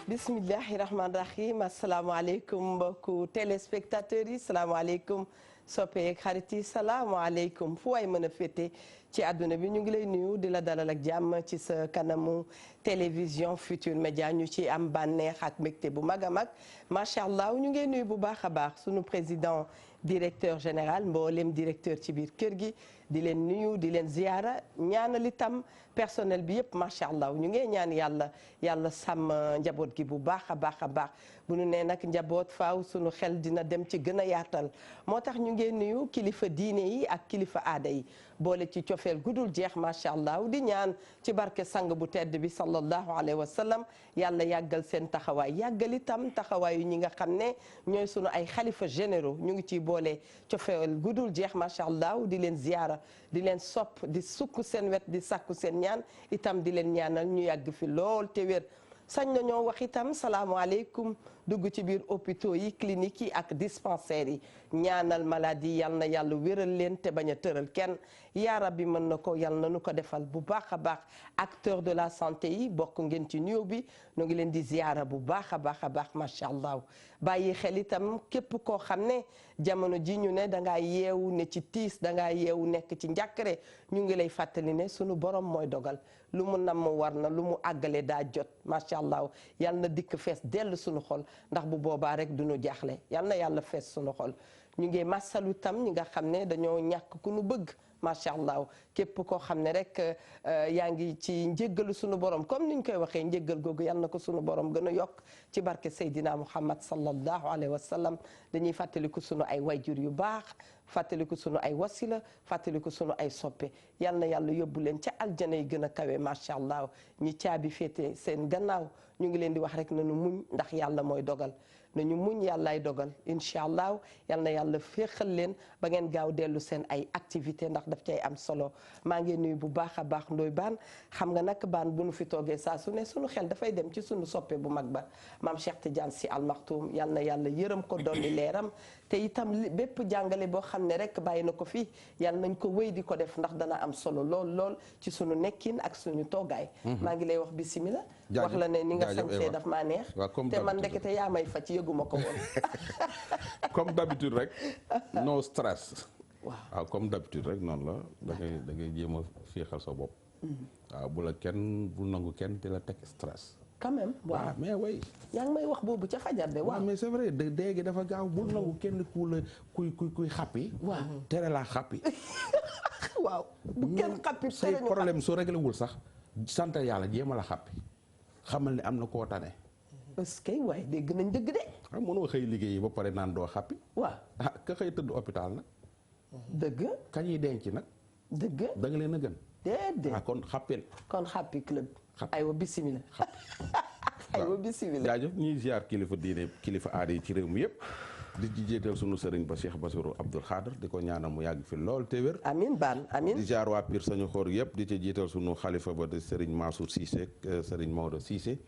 bismillahi rahmaani rahim asalaamaaleykum mbokku téléspectateurs yi salaamaaleykum soppe yeeg xarit yi salaamaaleykum fu waay mën a féete ci àdduna bi ñu ngi lay nuyu di la dalal ak jàmm ci sa kanamu télévision Futur Média ñu ci am bànneex ak mbégte bu mag a mag macha allah ñu ngi nuyu bu baax a baax sunu président directeur général mboolem directeur ci biir kër gi di leen nuyu di leen ziyaara ñaanal itam personnel bi yëpp macha allah ñu ngi ñaan yàlla sàmm njaboot gi bu baax a baax a baax bu nu nee nag njaboot faaw sunu xel dina dem ci gën a yaatal moo tax ñu ngi nuyu kilifa diine yi ak kilifa aada yi boole ci cofeel gudul jeex macha allah di ñaan ci barke sang bu tedd bi sallallahu alayhi wa sallam yàlla yàggal seen taxawaay yàggal itam taxawaayu ñi nga xam ne ñooy sunu ay xalifa généraux ñu ngi ciy boole cofeel gudul jeex macha allah di leen ziyaara di leen sopp di sukk seen wet di sàkku seen ñaan itam di leen ñaanal ñu yàgg fi lool te wér sañ na ñoo wax itam salaamaaleykum dugg ci biir hôpitaux yi cliniques yi ak dispensaires yi ñaanal maladie yal na yàlla wéral leen te bañ a tëral kenn yaa rabbi mën na ko yal na nu ko defal bu baax a baax acteur de la santé yi bokk ngeen ci nuyoo bi nu ngi leen di ziyaara bu baax a baax a baax macha allah bàyyi xel itam képp koo xam ne jamono ji ñu ne dangaa yeewu ne ci tiis dangaa yeewu nekk ci njàkkare ñu ngi lay fàttali ne sunu borom mooy dogal lu mu namm war na lu mu àggale daa jot macha allah yal na dikk fees dell sunu xol ndax bu boobaa rek du ñu jaaxle yal na yàlla fees sunu xol ñu ngi masalu tam ñi nga xam ne dañoo ñàkk ku nu bëgg macha allah képp koo xam ne rek yaa ngi ci njéggalu sunu borom comme ni ñu koy waxee njéggal googu yal na ko sunu borom gën a yokk ci barke Seydina Muhammad sallallahu alayhi wa sallam dañuy fàttaliku sunu ay wayjur yu baax fàttaliku sunu ay wasila fàttaliku sunu ay soppe yal na yàlla yóbbu leen ca aljana yi gën a kawe macha allah ñi caabi féete seen gannaaw ñu ngi leen di wax rek nañu muñ ndax yàlla mooy dogal nañu muñ yàllaay dogal incha allah yal na yàlla féexal leen ba ngeen gaaw dellu seen ay activité ndax daf cay am solo maa ngi nuyu bu baax a baax ndoy baan xam nga nag baan bu nu fi toogee saa su ne sunu xel dafay dem ci sunu soppe bu mag ba maam Cheikh Tidiane Sy Al Maktoum yal na yàlla yërëm ko dolli leeram te itam bépp jàngale boo xam ne rek bàyyi na ko fi yal nañ ko wéy di ko def ndax dana am solo lool lool ci sunu nekkin ak suñu toogaay maa ngi lay wax bismillah wax la ne ni nga sañsee daf maa neex te man ndekete yaa may fa ci yëguma ko woon comme d'habitude rek no stress waaw comme d'habitude rek noonu la da ngay jéem a féexal sa bopp waaw bu nangu kenn di la teg stress quand même waaw mais way yaa ngi may wax boobu ca fajar de waaw mais c'est vrai déegi dafa gaaw bul nangu kenn kuy xappi waaw tere laa xappi waaw bu kenn xappi say problème soo réglé wul sax sant yàlla jéem a la xappi xamal ne am na koo tane parce que waaye dégg nañ dëgg de xam mënoo xëy liggéeyi ba pare naan doo xappi waaw ka xëy tëdd hôpital nag dëgg kañuy denc nag dëgg da nga leen a gën déedéet kon xappil kon xappi club aywa bismillah aywa bismillah jaajëf ñuy ziar kilifa diine kilifa aada yi ci réew mi yëpp di ci jiital sunu sëriñ ba Cheikh Bassirou Abdoul Khadr di ko ñaanal mu yàgg fi lool te wér amin baan amin di ziar waa Pire sañu xoor yëpp di ci jiital sunu xalifa ba di sëriñ Mansour Cissé sëriñ Maodo Cissé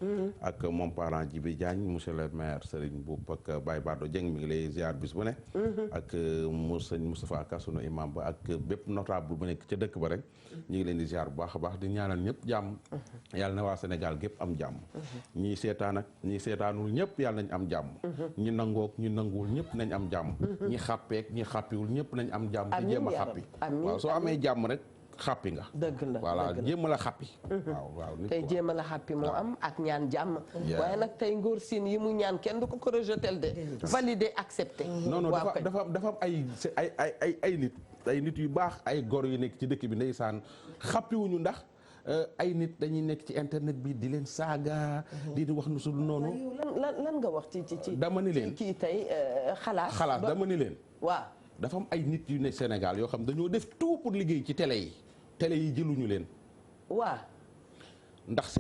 ak mon parent Djibi Diagne monsieur le maire sëriñ Boub ak Baye Bardo Dieng mi ngi lay ziar bis bu ne ak sëriñ Moustapha Ka sunu imam ba ak bépp notable bu nekk ca dëkk ba rek ñu ngi leen di ziar bu baax a baax di ñaanal ñëpp jàmm yàlla na waa Sénégal gépp am jàmm ñii seetaan ak ñii seetaanul ñëpp yàlla nañ am jàmm ñi nangook ñi nanguwul ñëpp nañ am jàmm ñi xàppeek ñi xàppiwul ñëpp nañ am jàmm te jéem a xàppi waaw soo amee jàmm rek xàppi nga dëgg la voilà jéem a la xàppi waaw tey jéem a la xàppi moo am ak ñaan jàmm waaye nag tey ngóor siin yi mu ñaan kenn du ko rejetel de validé accepté non dafa am ay nit yu baax ay gor yu nekk ci dëkk bi ndeysaan xàppiwuñu ndax ay nit dañuy nekk ci internet bi di leen saaga di wax nu sul noonu lan nga wax ci dama ni leen kii tey xalaat dama ni leen waaw dafa am ay nit yu ne Sénégal yoo xam dañoo def tout pour liggéey ci télé yi jëluñu leen waaw ndax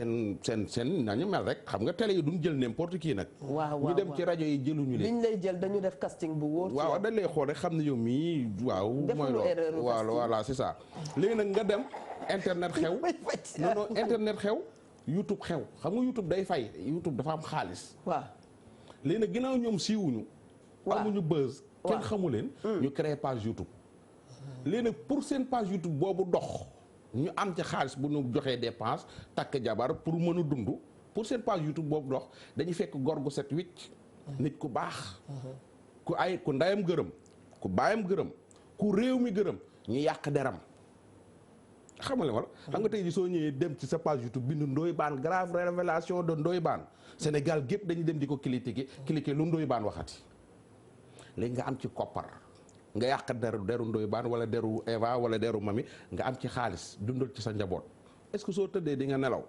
seen nañu mel rek xam nga télé yi duñ jël n'importe qui nag waaw ñu dem ci rajo yi jëluñu leen liñ lay jël dañu def casting bu wóor waaw dañ lay xool rek xam ne yow mii waaw mooy loolu voilà c'est ça léegi nag nga dem internet xew non internet xew YouTube xew xam nga YouTube day fay YouTube dafa am xaalis waaw léegi nag ginnaaw ñoom siiwuñu amuñu buzz kenn xamu leen ñu créé page YouTube léegi nag pour seen page YouTube boobu dox ñu am ci xaalis bu ñu joxee dépense takk jabar pour mën a dund pour seen page YouTube boobu dox dañuy fekk góor gu set wicc nit ku baax ku ndayam gërëm ku baayam gërëm ku réew mi gërëm ñu yàq deram xam nga wala xam nga tey ji soo ñëwee dem ci sa page YouTube bindu Ndoye Bane grave révélation de Ndoye Bane Sénégal gépp dañuy dem di ko cliquer lu Ndoye Bane waxati léegi nga am ci koppar nga yàq deru Ndoye Bane wala deru Eva wala deru Mami nga am ci xaalis dundal ci sa njaboot est-ce que soo tëddee di nga nelaw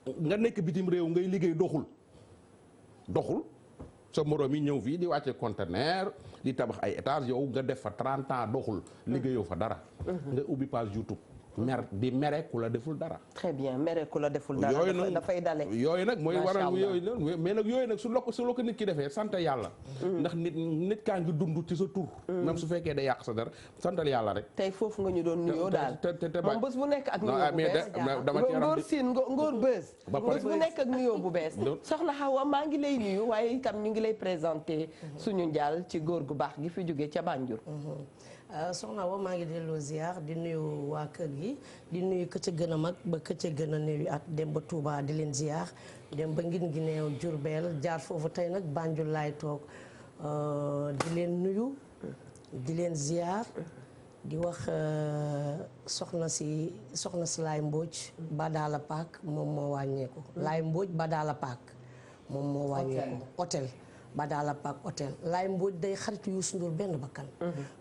nga nekk bitim réew ngay liggéey doxul sa morom yi ñëw fii di wàcce conteneur di tabax ay étages yow nga def fa 30 ans doxul liggéeyoo fa dara nga ubbi page YouTube mere ku la deful dara. très bien mere ku la deful dara. dafay dale yooyu nag mooy waral yooyu mais nag yooyu nag su la ko nit ki defee sant yàlla. ndax nit kaa ngi dund ci sa tur. même su fekkee day yàq sa dara santal yàlla rek. tey foofu nga ñu doon nuyoo daal. te moom bés bu nekk ak nuyoo bu bees. ngóor siin ngóor bës. bés bu nekk ak nuyoo bu bees. soxna Hawa maa ngi lay nuyu waaye itam ñu ngi lay présenté suñu njaal ci góor gu baax gi fi jógee ca Banjul. soxna Awa maa ngi delloo ziar di nuyu waa kër gi di nuyu ka ca gën a mag ba ka ca gën a néew at dem ba Touba di leen ziar dem ba ngin gi neew Jurbel jaar foofu tey nag Banjul laay toog di leen nuyu di leen ziar di wax soxna si Laay Mbóoj Badala Paak moom moo wàññeeku Laay Mbóoj Badala Paak moom moo wàññeeku hôtel Badala Paak hôtel Laay Mbóoj day xaritu Youssou Ndour benn bakkan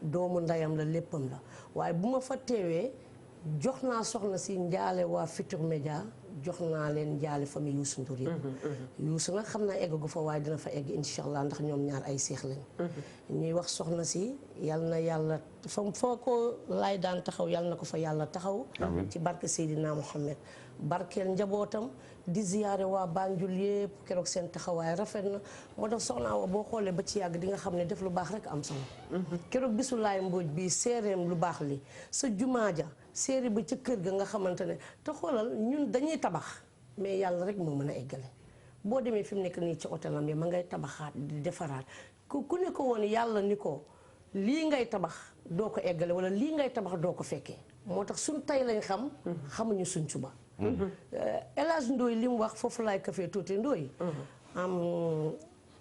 doomu ndeyam la léppam la waaye bu ma fa teewee jox naa soxna si njaale waa Futurs Médias jox naa leen njaale famille Youssou Ndour yi Youssou nag xam naa eggagu fa waaye dina fa egg insha allah ndax ñoom ñaar ay seex lañ ñuy wax soxna si yal na yàlla fa ko laay daan taxaw yal na ko fa yàlla taxaw ci barke Seydina Muhammad barkeel njabootam di ziyaare waa Banjul yëpp keroog seen taxawaay rafet na moo tax soxna Awa boo xoolee ba ci yàgg di nga xam ne def lu baax rek am solo keroog bisu Laay Mbóoj bii séeréem lu baax li sa jumaa ja séeré ba ca kër ga nga xamante ne te xoolal ñun dañuy tabax mais yàlla rek moo mën a eggale boo demee fi mu nekk nii ci hôtelam yi ma ngay tabaxaat di defaraat ku ne ko woon yàlla ni ko lii ngay tabax doo ko eggale wala lii ngay tabax doo ko fekkee moo tax suñ tey lañ xam xamuñu suñ suba El Hadj Ndoye li mu wax foofu laay kafee tuuti Ndoye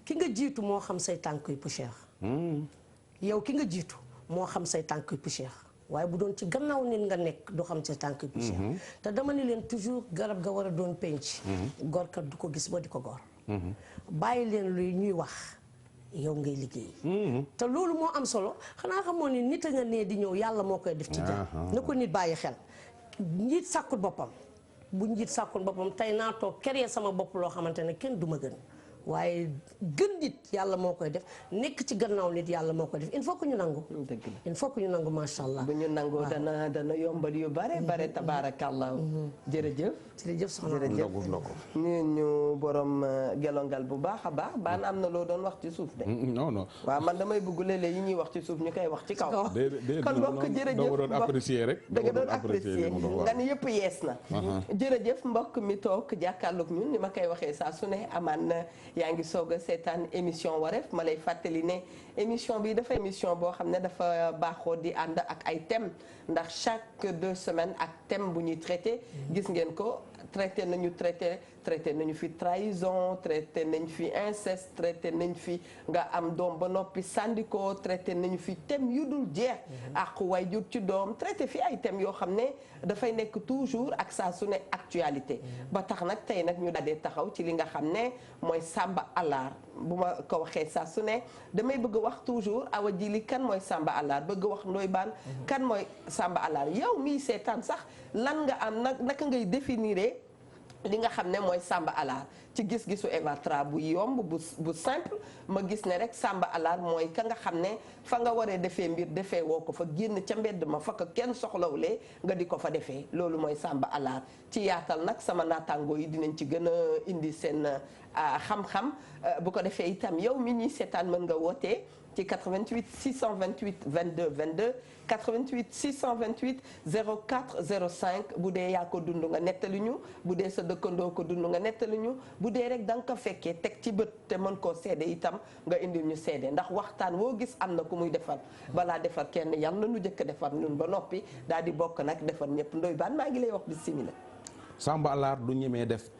ki nga jiitu moo xam say tànk yu poussière yow ki nga jiitu moo xam say tànk yu poussière waaye bu doon ci gannaaw nit nga nekk doo xam say tànk yu poussière te dama ni leen toujours garab ga war a doon penc gorkat du ko gis ba di ko gor bàyyi leen luy ñuy wax yow ngay liggéey te loolu moo am solo xanaa xamoon ni nit a nga nee di ñëw yàlla moo koy def ci jàmm na ko nit bàyyi xel njiit sàkkut boppam bu njiit sàkkut boppam tey naa toog créer sama bopp loo xamante ne kenn du ma gën waaye gën nit yàlla moo koy def nekk ci gannaaw nit yàlla moo koy def il faut que ñu nangu il faut que ñu nangu macha allah bu ñu nangoo dana yombal yu bare tabaarakallah jërëjëf soxna jërëjëf ñu borom gelongal bu baax a baax baan am na loo doon wax ci suuf de non waaw man damay bëgg léeg-léeg yi ñuy wax ci suuf ñu koy wax ci kaw kon mbokk jërëjëf doon apprécier rek da nga doon apprécier nga ni yëpp yees na jërëjëf mbokk mi toog jàkkaarloog ñun ni ma koy waxee saa su ne amaan na yaa ngi soog a seetaan émission wareef ma lay fàttali ne émission bi dafa émission boo xam ne dafa baaxoo di ànd ak ay thèmes ndax chaque 2 semaines ak thème bu ñuy traité gis ngeen ko traité nañu fi trahison traité nañ fi inceste traité nañ fi nga am doom ba noppi sandiko traité nañu fi thème yu dul jeex ak waajur ci doom traité fi ay thèmes yoo xam ne dafay nekk toujours ak saa su ne actualité ba tax nag tey nag ñu daal di taxaw ci li nga xam ne mooy Samba Alaar bu ma ko waxee saa su ne damay bëgg wax toujours Awa Jili kan mooy Samba Alaar bëgg wax Ndoye Bane kan mooy Samba Alaar yow mii seetaan sax lan nga am naka ngay définir li nga xam ne mooy Samba Alaar ci gis-gisu Eva Tra bu yomb bu simple ma gis ne rek Samba Alaar mooy ka nga xam ne fa nga waree defee mbir defee woo ko fa génn ca mbedd ma fa ko kenn soxlawulee nga di ko fa defee loolu mooy Samba Alaar ci yaatal nag sama naataangoo yi dinañ ci gën a indi seen xam-xam bu ko defee itam yow mi ñuy seetaan mën nga wootee ci 88 628 22 22 88 628 04 05 bu dee yaa ko dund nga nettali ñu bu dee sa dëkkandoo ko dund nga nettali ñu bu dee rek da nga ko fekkee teg ci bët te mën koo seede itam nga indil ñu seede ndax waxtaan woo gis am na ku muy defar balaa defar kenn yal na nu jëkk defar ñun ba noppi daal di bokk nag defar ñëpp Ndoye Bane maa ngi lay wax bismillah Sambalaar du ñemee def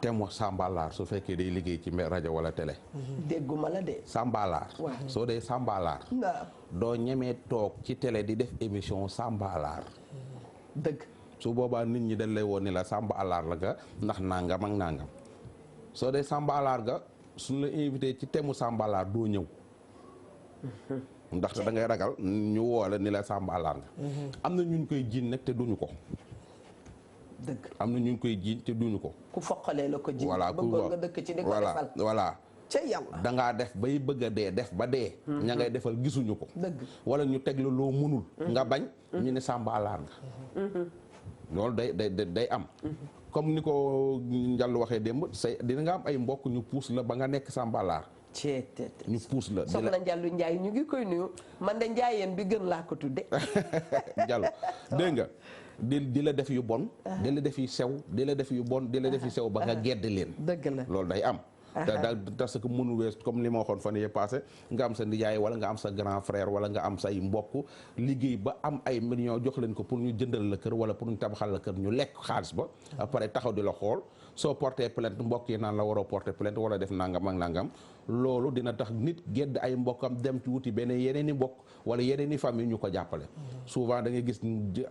thème wax Sambalaar su fekkee day liggéey ci rajo wala télé. dégguma la de. Sambalaar. soo dee Sambalaar. doo ñemee toog ci télé di def émission Sambalaar. dëgg. su boobaa nit ñi dañ lay woon ni la Sambalaar la nga ndax nangam ak nangam soo dee Sambalaar ga suñ la invité ci thème Sambalaar doo ñëw. ndaxte da ngay ragal ñu woo la ni la Sambalaar nga. am na ñun koy jiin nag te duñu ko. dëgg am na ñu koy jiin te duñu ko. ku foqalee la ko jiin. voilà bëggoon nga dëkk ci di ko defal. voilà. ca yàlla da ngaa def bay bëgg a dee def ba dee. ña ngay defal gisuñu ko. dëgg wala ñu teg la loo mënul. nga bañ. ñu ne Sambalaar nga. loolu day am. comme ni ko Njall waxee démb dina nga am ay mbokk ñu puus la ba nga nekk Sambalaar. ñu puus la. soxna Njallu Njaay ñu ngi koy nuyu man de njaayeen bi gën laa ko tudde Njallu dégg nga di la def yu bon. di la def yu sew di la def yu bon di la def yu sew ba nga gedd leen. dëgg la loolu day am. parce que mënu wees comme li ma waxoon fan yee passé nga am sa nijaay wala nga am sa grand frère wala nga am say mbokk liggéey ba am ay millions jox leen ko pour ñu jëndal la kër wala pour ñu tabaxal la kër ñu lekk xaalis ba après taxaw di la xool soo porté plainte mbokk yi naan la waroo porté plainte wala def nangam ak nangam loolu dina tax nit gedd ay mbokkam dem ci wuti beneen yeneen i mbokk wala yeneen i famille ñu ko jàppale souvent da ngay gis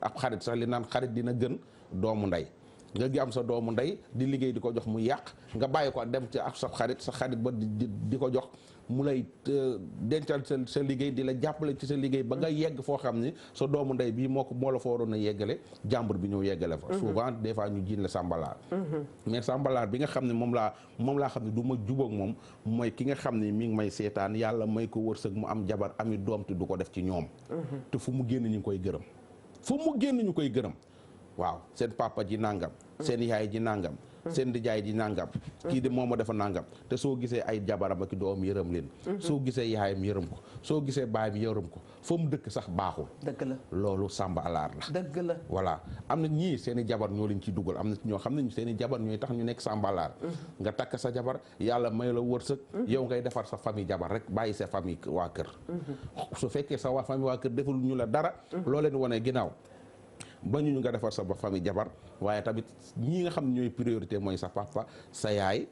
ab xarit sax li naan xarit dina gën doomu ndey nga gi am sa doomu ndey di liggéey di ko jox mu yàq nga bàyyi ko dem ci ak sa xarit ba di ko jox mu lay dencal sa liggéey di la jàppale ci sa liggéey ba nga yegg foo xam ni sa doomu ndey bii moo la fa waroon a yeggale jàmbur bi ñëw yeggale fa souvent des fois ñu jiin la Sambalaar mais Sambalaar bi nga xam ne moom laa xam ne du ma jubóog moom mooy ki nga xam ne mi ngi may seetaan yàlla may ko wërsëg mu am jabar ami doom te du ko def ci ñoom te fu mu génn ñu ngi koy gërëm fu mu génn ñu koy gërëm waaw seen papa ji nangam seen yaay ji nangam seen nijaay ji nangam kii de moom a dafa nangam te soo gisee ay jabaram ak doom yërëm leen soo gisee yaayam yërëm ko soo gisee baayam yërëm ko fa mu dëkk sax baaxul dëgg la loolu Sambalaar la dëgg la voilà am na ñii seen i jabar ñoo leen ci dugal am na ñoo xam ne seen i jabar ñooy tax ñu nekk Sambalaar nga takk sa jabar yàlla may la wërsëg yow ngay defar sa famille jabar rek bàyyi sa famille waa kër su fekkee sa famille waa kër deful ñu la dara loo leen wane ginnaaw ba ñu nga defar sa ba famille jabar waaye tamit ñii nga xam ne ñooy priorité mooy sa papa sa yaay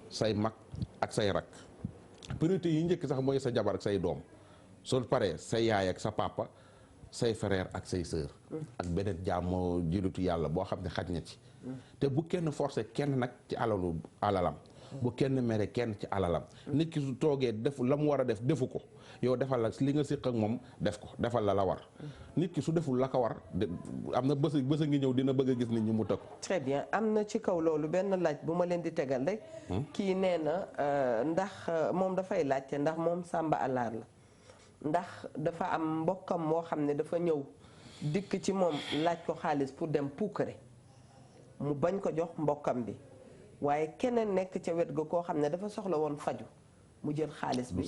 say mag ak say rak priorité yi njëkk sax mooy sa jabar ak say doom soo paree say yaay ak sa papa say frère ak say sœur ak beneen jaamoo jëlutu yàlla boo xam ne xaj na ci te bu kenn forcé kenn nag ci alalam bu kenn mere kenn ci alalam nit ki su toogee def la mu war a def defu ko yow defal la li nga séq ak moom def ko defal la war nit ki su deful la ko war am na bës a ngi ñëw dina bëgg a gis nit ñi mu tëkk très bien am na ci kaw loolu benn laaj bu ma leen di tegal rek kii nee na ndax moom dafay laajte ndax moom Sambalaar la ndax dafa am mbokkam moo xam ne dafa ñëw dikk ci moom laaj ko xaalis pour dem puukare mu bañ ko jox mbokkam bi waaye keneen nekk ca wet ga koo xam ne dafa soxla woon faju mu jël xaalis bi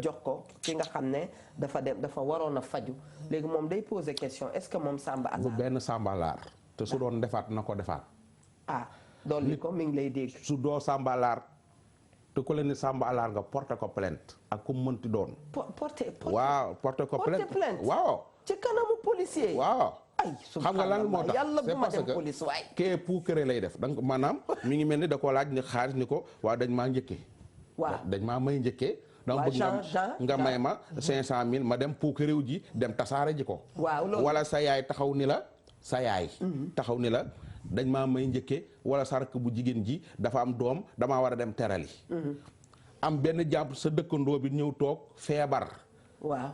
jox ko ki nga xam ne dafa waroon a faju léegi moom day poser question est-ce que moom Sambalaar bu benn Sambalaar te su doon defaat na ko defaat dolli ko mi ngi lay dégg su doo Sambalaar te ku leen ni Sambalaar nga porté ko plainte ak ku mënti doon porté ko plainte waaw ci kanamu policier waaw xam nga lan moo tax yàlla bu ma c'est dem parce police waay que puukare lay def donc maanaam mi ngi mel ni da koo laaj ni xaalis ni ko waaw dañ maa njëkkee dañ maa may njëkkee donc bëgg nga may ma 500 000 ma dem puukarew ji dem tasaare ji ko wala sa yaay taxaw ni la taxaw ni la dañ maa may njëkkee wala sa rakk bu jigéen ji dafa am doom damaa war a dem terali am benn jàpp sa dëkkandoo bi ñëw toog feebar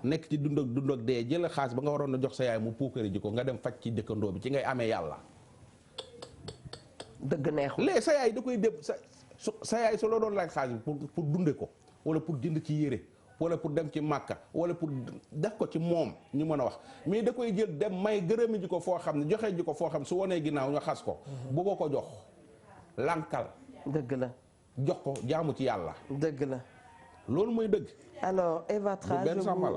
nekk ci dund ak dee jël xaalis ba nga waroon a jox sa yaay mu puukare ji ko nga dem faj ci dëkkandoo bi ci ngay amee yàlla dëgg neexul léegi sa yaay da koy dem sa yaay su la doon laaj xaalis pour dunde ko wala pour jënd ci yére wala pour dem ci màkka wala pour def ko ci moom ñu mën a wax mais da koy jël dem may gërëmi ji ko foo xam ne joxe ji ko foo xam su wanee ginnaaw ñu xas ko bu ko jox lànkal dëgg la jox ko jaamu ci yàlla dëgg la loolu mooy dëgg alors Eva Tra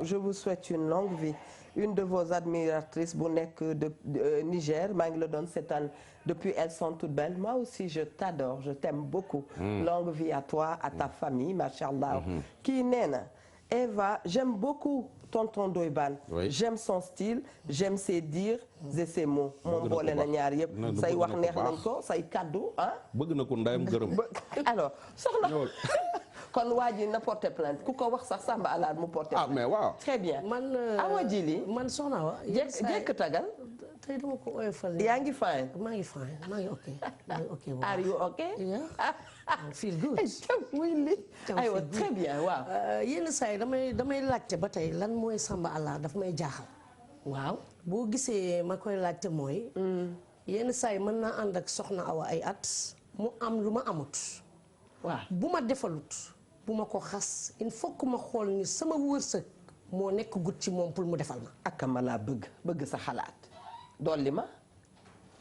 je vous souhaite une longue vie une de vos admiratrices bu nekk de Niger maa ngi la doon seetaan depuis elles sont toutes belles moi aussi je t'adore je t'aime beaucoup longue vie à toi à ta famille machallah kii nee na Eva j'aime beaucoup tonton Ndoye Bane. j'aime son style j'aime ses dires et ses mots. moom boole na ñaar yëpp. say wax neex nañ ko say kaddu ah. bëgg na ko ndayam gërëm. alors soxna. kon waa ji na porter plainte ku ko wax sax Samba Alaar mu porter plainte. mais waaw. très bien man awa jili man soxna wa. jekk tagal. tey dama ko oyofal. yaa ngi fine. maa ngi fine maa ngi ok. maa ngi ok waaw. are you okay? yeah. I feel good. aywa très bien waaw. yenn saa yi damay laajte ba tey lan mooy Samba Alaar daf may jaaxal. waaw boo gisee ma koy laajte mooy. yenn saa yi mën naa ànd ak soxna Awa ay at mu am lu ma amut. waaw bu ma defalut bu ma ko xas il faut que ma xool ni sama wërsëg moo nekk gut ci moom pour mu defal ma. ak ma laa bëgg sa xalaat dolli ma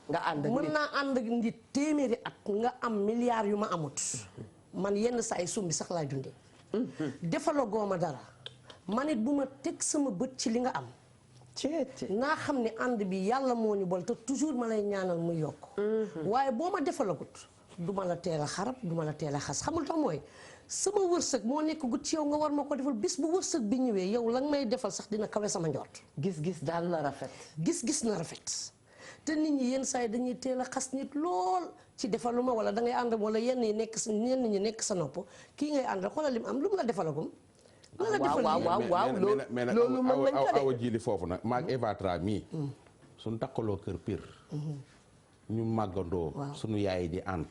nga ànd ak mën naa ànd ak nit téeméeri at nga am milliards yu ma amut man yenn saa yi sumbi sax laay dundee. defaloo gooma dara man it bu ma teg sama bët ci li nga am. naa xam ne ànd bi yàlla moo ñu bol te toujours ma lay ñaanal muy yokk. waaye boo ma defalagut du ma la teel a xarab du ma la teel a xas xamul tax mooy sama wërsëg moo nekk gut ci yow nga war ma ko defal bis bu wërsëg bi ñëwee yow la nga may defal sax dina kawe sama njort. gis-gis daal na rafet. gis-gis na rafet te nit ñi yenn saa yi dañuy teel a xas nit lool ci defaluma wala da ngay ànd wala yenn yi nekk sa ñenn ñi nekk sa nopp kii ngay ànd xoolal lim am lu mu la defalagum. waaw loolu mën nañ ko de awa jili foofu nag maag Eva Tra mii suñ takkaloo kër pire ñu màggandoo suñu yaay di ànd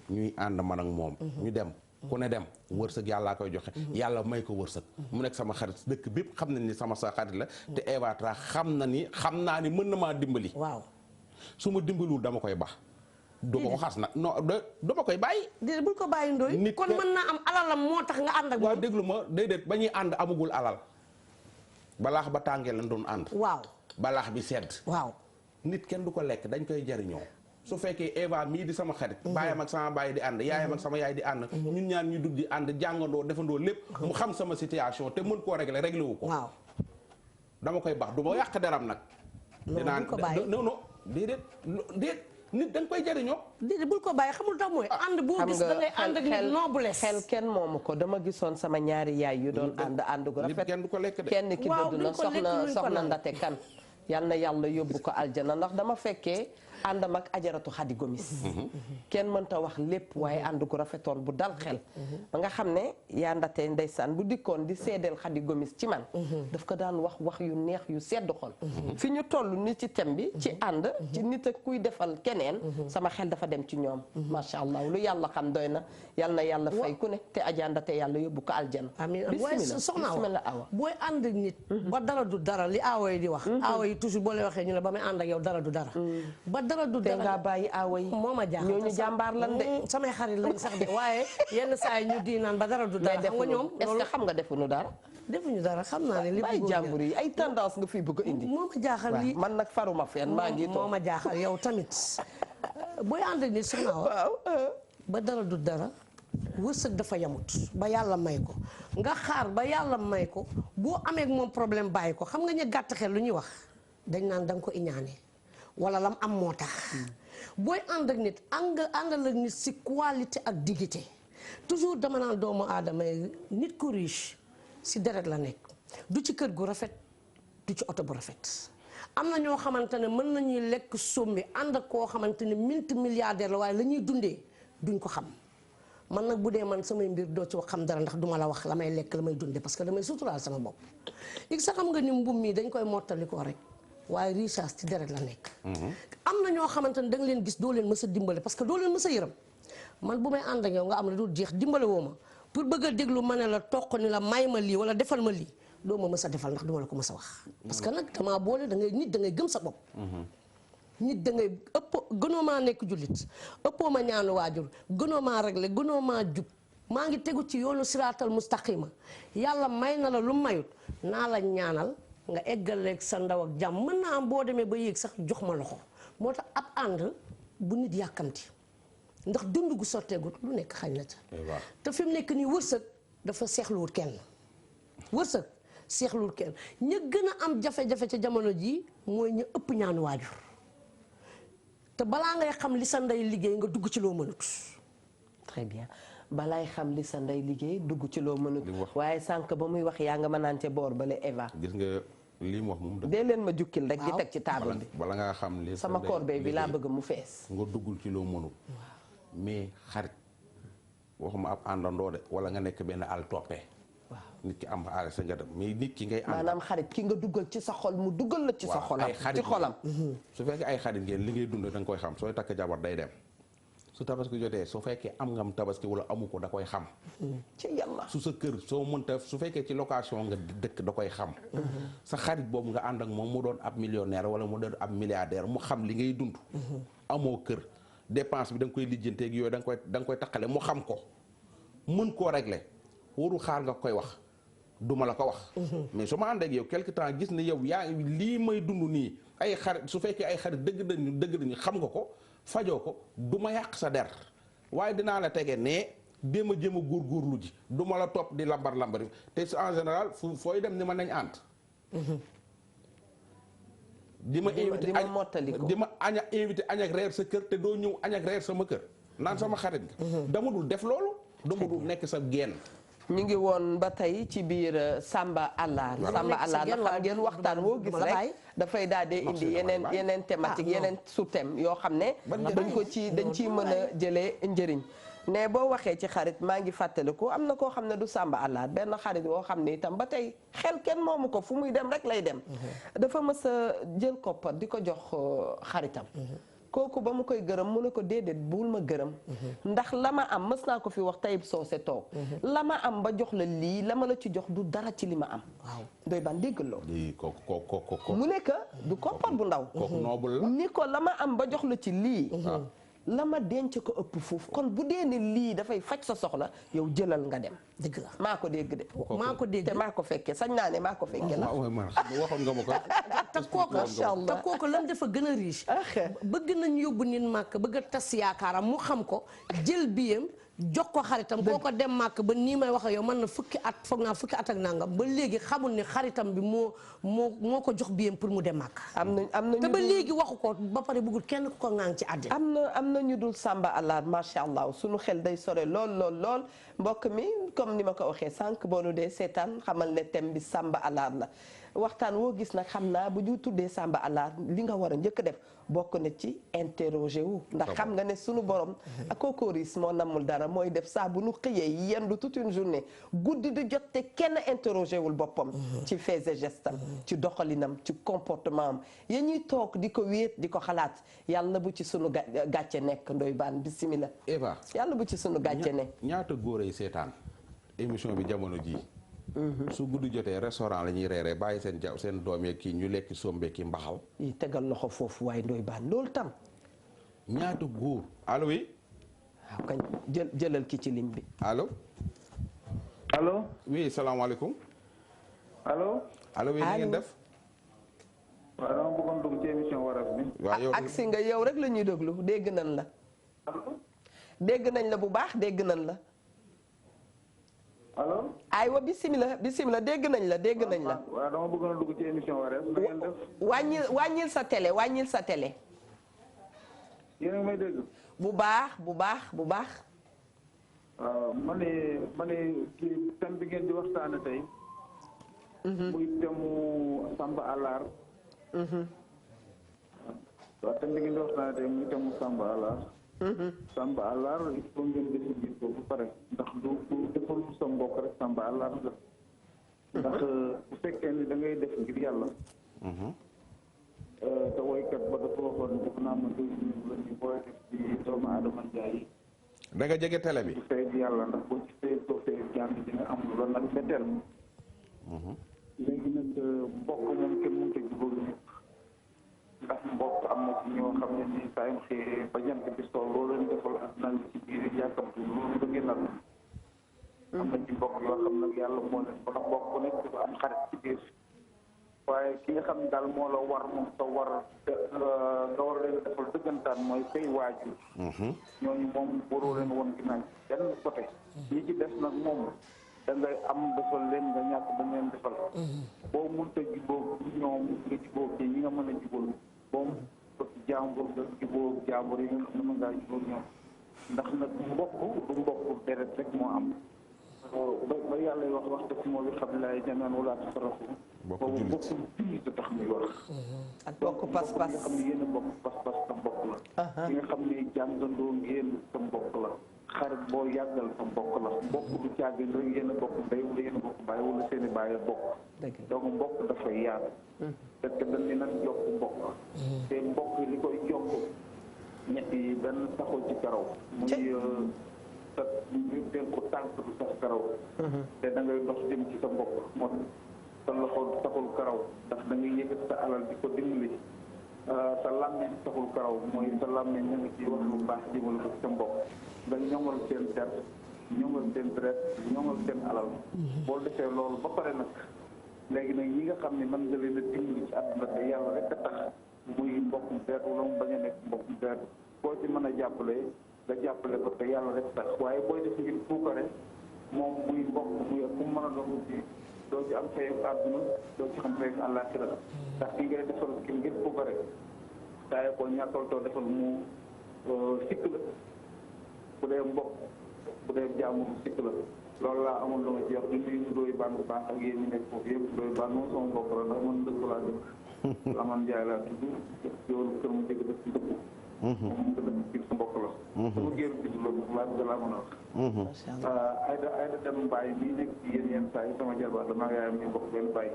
ñuy ànd man ak moom ñu dem ku ne dem wërsëg yàllaa koy joxe yàlla may ko wërsëg mu nekk sama xarit dëkk bépp xam na ni sama sa xarit la te Eva Tra xam naa ni mën na maa dimbali waaw su ma dimbaliwul dama koy baax du ma ko xas nag non dama koy bàyyi. déedéet bul ko bàyyi Ndoye. kon mën naa am alalam moo tax nga ànd ak. waaw déglu ma déedéet ba ñuy ànd amagul alal balaax ba tàngee lañ doon ànd. waaw balaax bi sedd. waaw nit kenn du ko lekk dañ koy jariñoo su fekkee Eva mii di sama xarit. baayam ak sama baay di ànd yaayam ak sama yaay di ànd. ñun ñaan ñu dugg di ànd jàngandoo defandoo lépp. mu xam sama situation te mën koo régler réglé wu ko. waaw dama koy baax du ma yàq deram nag. non ko bàyyi non déedéet nit da nga koy jariñoo. déedéet bul ko bàyyi xamul tax mooy. ànd boo gis da ngay ànd ak nit noblesse. xel kenn moomu ko dama gisoon sama ñaari yaay yu doon ànd gu rafet. kenn du ko lekk de. kenn ki dëdd na soxna Ndate Kan yal na yàlla yóbbu ko aljana ndax dama fekkee àndam ak ajaratu Xadi Gomis kenn mënta wax lépp waaye ànd gu rafetoon bu dal xel ba nga xam ne yaa Ndate ndeysaan bu dikkoon di seedeel Xadi Gomis ci man daf ko daan wax yu neex yu sedd xol fi ñu toll ni ci thème bi ci ànd ci nit ak kuy defal keneen sama xel dafa dem ci ñoom macha allah lu yàlla xam doy na yal na yàlla fay ku ne te Adja Ndate yàlla yóbbu ko aljana amiin waaye soxna Awa booy ànd ak nit ba dara du dara li aawa yi di wax aawa yi toujours boo lay waxee ñu ne ba may ànd ak yow dara du dara dara du dara te nga bàyyi aawa yi moo ma jaaxal ñooñu jàmbaar lan de samay xarit lañ sax de waaye yenn saa yi ñu di naan ba dara du dara xam nga ñoom est-ce que xam nga defuñu dara defuñu dara xam naa ne li bàyyi jàmbur yi ay tendance nga fi bëgg a indi moo ma jaaxal lii man nag faruma fenn maa ngi toog moo ma jaaxal yow tamit booy ànd ak nit soxna waaw ba dara du dara wërsëg dafa yamut ba yàlla may ko nga xaar ba yàlla may ko boo amee ak moom problème bàyyi ko xam nga ñu gàtt xel lu ñuy wax dañ naan da nga ko iñaane wala lam am moo tax booy ànd ak nit àndal ak nit si qualité ak dignité toujours dama naan doomu aadama yi nit ku riche si deret la nekk du ci kër gu rafet du ci oto bu rafet am na ñoo xamante ne mën nañuy lekk sombi ànd ak koo xamante ne multimilliardaire la waaye la ñuy dundee duñ ko xam man nag bu dee man samay mbir doo ci xam dara ndax duma la wax la may lekk la may dundee parce que damay suturaal sama bopp it sa xam nga ni mbum mi dañ koy mottali ko rek waaye richesse ci deret la nekk am na ñoo xamante ne da nga leen gis doo leen mës a dimbale parce que doo leen mës a yërëm man bu may ànd ak yow nga am la dul jeex dimbale woo ma pour bëgg a déglu ma ne la toq ni la may ma lii wala defal ma lii doo ma mës a defal ndax duma la ko mës a wax parce que nag damaa boole da ngay nit da ngay gëm sa bopp nit da ngay gënoo maa nekk jullit ëppoo ma ñaanu waajur gënoo maa réglé gënoo maa jub maa ngi tegu ci yoonu siraatal mustaqima yàlla may na la lu mayut naa la ñaanal nga eggaleeg sa ndaw ak jàmm mën naa am boo demee ba yéeg sax jox ma loxo moo tax ab ànd bu nit yàkkamti ndax dund gu sotteegut lu nekk xañ na ca te fi mu nekk nii wërsëg dafa seexluwut kenn wërsëg seexluwut kenn ña gën a am jafe-jafe ca jamono ji mooy ñu ëpp ñaanu waajur te balaa ngay xam li sa ndey liggéey nga dugg ci loo mënut très bien balaay xam li sa ndey liggéey dugg ci loo mënut waaye sànq ba muy wax yaa nga ma naan ca boor bale Eva gis nga lii mu wax moom dee leen ma jukkil rek di teg ci table bi bala ngaa xam li sama corbeille bi laa bëgg mu fees nga duggul ci loo mënut mais xarit waxuma ab àndandoo de wala nga nekk benn àll toppee nit ki am aale sa nga dem mais nit ki ngay ànd maanaam xarit ki nga duggal ci sa xol mu duggal la ci sa xolam ci xolam su fekkee ay xarit ngeen li ngay dund da nga koy xam sooy takk jabar day dem su tabaski jotee su fekkee am ngam tabaski wala amu ko da koy xam ci yàlla su sa kër soo mënta su fekkee ci location nga dëkk da koy xam sa xarit boobu nga ànd ak moom mu doon ab millionnaire wala mu doon ab milliardaire mu xam li ngay dund amoo kër dépense bi da nga koy lijjanteeg yooyu da nga koy taqale mu xam ko mën koo régler waru xaar nga koy wax duma la ko wax mais su ma ànd ak yow quelque temps gis ne yow yaa lii may dund nii ay xarit su fekkee ay xarit dëgg nañu xam nga ko fajoo ko du ma yàq sa der waaye dinaa la tege ne déem a jëm a góorgóorlu ji du ma la topp di lambar lambari te en général fooy dem ni ma nañ ànd di ma invité di ma aña invité añ ak reer sa kër te doo ñëw añ ak reer sama kër naan sama xarit nga dama dul def loolu dama dul nekk sa genn ñu ngi woon ba tey ci biir Samba Allaar Samba Allaar na xam ngeen waxtaan woo gis rek dafay daal di indi yeneen thématique yeneen sous-thème yoo xam ne dañ ciy mën a jëlee njëriñ ne boo waxee ci xarit maa ngi fàttaliku am na koo xam ne du Samba Allaar benn xarit woo xam ne itam ba tey xel kenn moomu ko fu muy dem rek lay dem dafa mës a jël koppar di ko jox xaritam kooku ba mu koy gërëm mu ne ko déedéet bul ma gërëm ndax la ma am mës naa ko fi wax Tayib Socé toog la ma am ba jox la lii la ma la ci jox du dara ci li ma am waaw doy ban déggal loo mu ne que du koppar bu ndaw ni ko la ma am ba jox la ci lii la ma denc ko ëpp foofu kon bu dee ne lii dafay faj sa soxla yow jëlal nga dem dëgg la maa ko dégg de maa ko dégg te maa ko fekkee sañ naa ne maa ko fekkee la waxoon nga ma ko te kooku macha Allah te kooku lan dafa gën a riche bëgg nañ yóbbu nit màkk bëgg a tas yaakaaram mu xam ko jël biyam jox ko xaritam boo ko dem màkk ba nii may wax ak yow mën na fukki at foog naa fukki at ak nangam ba léegi xamul ni xaritam bi moo ko jox biyam pour mu dem màkk am na te ba léegi waxu ko ba pare bëggul kenn ku ko ŋaan ci àddina am na ñu dul Samba Allaar macha allah sunu xel day sore lool mbokk mi comme ni ma ko waxee sànq boo nu dee seetaan xamal ne thème bi Samba Allaar la waxtaan woo gis nag xam naa bu ñu tuddee Samba Allaar li nga war a njëkk def bokk na ci interroger wu ndax xam nga ne sunu borom ak kookooris moo namul dara mooy def saa bu nu xëyee yendu toute une journée guddi di jot te kenn interroger wul boppam ci faits et gestes am ci doxalinam ci comportement am ya ñuy toog di ko wéet di ko xalaat yàlla bu ci sunu gàcce nekk ndoy baan bismillah Eva yàlla bu ci sunu gàcce nekk ñaata góor ay seetaan émission bi jamono ji su guddi jotee restaurant la ñuy reeree bàyyi seen doom yeeg kii ñu lekk sombe ki mbaxal yi tegal loxo foofu waaye ndoy baan loolu tam ñaata góor allo oui waaw kañ jëlal ki ci ligne bi allo oui salaamaaleykum allo oui na ngeen def waaw dama bëggoon dugg ci émission waras bi waaw yow ak si nga yow rek la ñuy déglu dégg nañ la dégg nañ la bu baax dégg nañ la allo aywa bisimilah dégg nañ la waaw dama bëggoon dugg ci émission warees na ngeen def wàññil sa télé yéen a ngi may dégg bu baax waaw ma ne kii thème bi ngeen di waxtaane tey muy thème Samba Allaar waaw thème bi ngeen di waxtaane tey muy thème Samba Allaar Samba Allaar il faut ngeen définir ko bu pare ndax du defal sa mbokk rek Samba Allaar la ndax bu fekkee ni da ngay def ngir yàlla te woykat ba dafa waxoon def naa ma dégg la ñu booy def ci doomu aadama njaay yi da nga jege télé bi bu fay yàlla ndax boo ci fay soo fay jàng dina am loolu nag betteel léegi nag mbokk moom kenn mënut a jubóog ñëpp ndax mbokk am na ci ñoo xam ne ni saa yu xëyee ba jant bi soo loolu leen defal ak naan ci biir yàkkamtu loolu da ngeen nag am na ci mbokk yoo xam nag yàlla moo leen ba mbokk bu nekk dafa am xarit ci biir waaye ki nga xam ne daal moo la war moom sa war nga war leen defal dëggantaan mooy say waajur ñooñu moom waroo leen woon ginnaaw benn côté ñi ci des nag moom da ngay am defal leen nga ñàkk dañ leen defal boo mënta jubóo ñoom nga jubóo ci ñi nga mën a jubóol boo jàmbur nga jubóo jàmbur yi nga xam ne mën ngaa jubóo ñoom ndax nag mbokk du mbokk deret rek moo am ba yàlla wax dëgg moo bi xam ne laay ñaan wala tasarafu boobu mbokk jullit da tax muy wax ak bokk pas-pas nga xam ne yéen a bokk pas-pas sa mbokk la ki nga xam ne jàngandoo ngeen sa mbokk la xarit boo yàggal sa mbokk la mbokk du caagin rek yéen a bokk ndey wala yéen a bokk bàyyi wala seen i bàyyi bokk donc mbokk dafay yaatu parce que dañ ne nan jokk mbokk te mbokk li koy jokk ñett yi benn saxul ci karaw muy sa ñu den ko tànk du sax karaw te da ngay dox jëm ci sa mbokk moo sa loxo saxul karaw ndax da ngay yëkkat sa alal di ko dimbali sa làmmiñ saxul karaw mooy sa làmmiñ na nga ci wax lu baax jëmale ko ci sa mbokk nga ñoŋal seen der ñoŋal seen deret ñoŋal seen alal boo defee loolu ba pare nag léegi nag ñi nga xam ne mën nga leen a dimbali ci àdduna te yàlla rek a tax muy mbokkum deret wala mu bañ a nekk mbokkum deret boo ci mën a jàppale nga jàppale ko te yàlla rek tax waaye booy def ngir puukare moom muy mbokk muy ku mën a doon ci doo ci am fayu àdduna doo ci xam fayu àllaaxira ndax ki ngay defal ki ngir puukare daaye ko ñàkkal too defal mu sikk la bu dee mbokk bu dee jaamu sikk la loolu laa amoon lu ma ci wax di nuyu Ndoye Bane bu baax ak yéen ñi nekk foofu yëpp Ndoye Bane moom sama mbokk la ndax man dëkk laa dëkk Lamane Ndiaye laa tudd yoonu kër mu dégg dëkk dëkk moom ko dëkk biir sa mbokk la sama géeru bis loolu laa da laa mën a wax ayda dem bàyyi bii nekk ci yéen saa yi sama jarbaat la maa yaayam ñu bokk benn bàyyi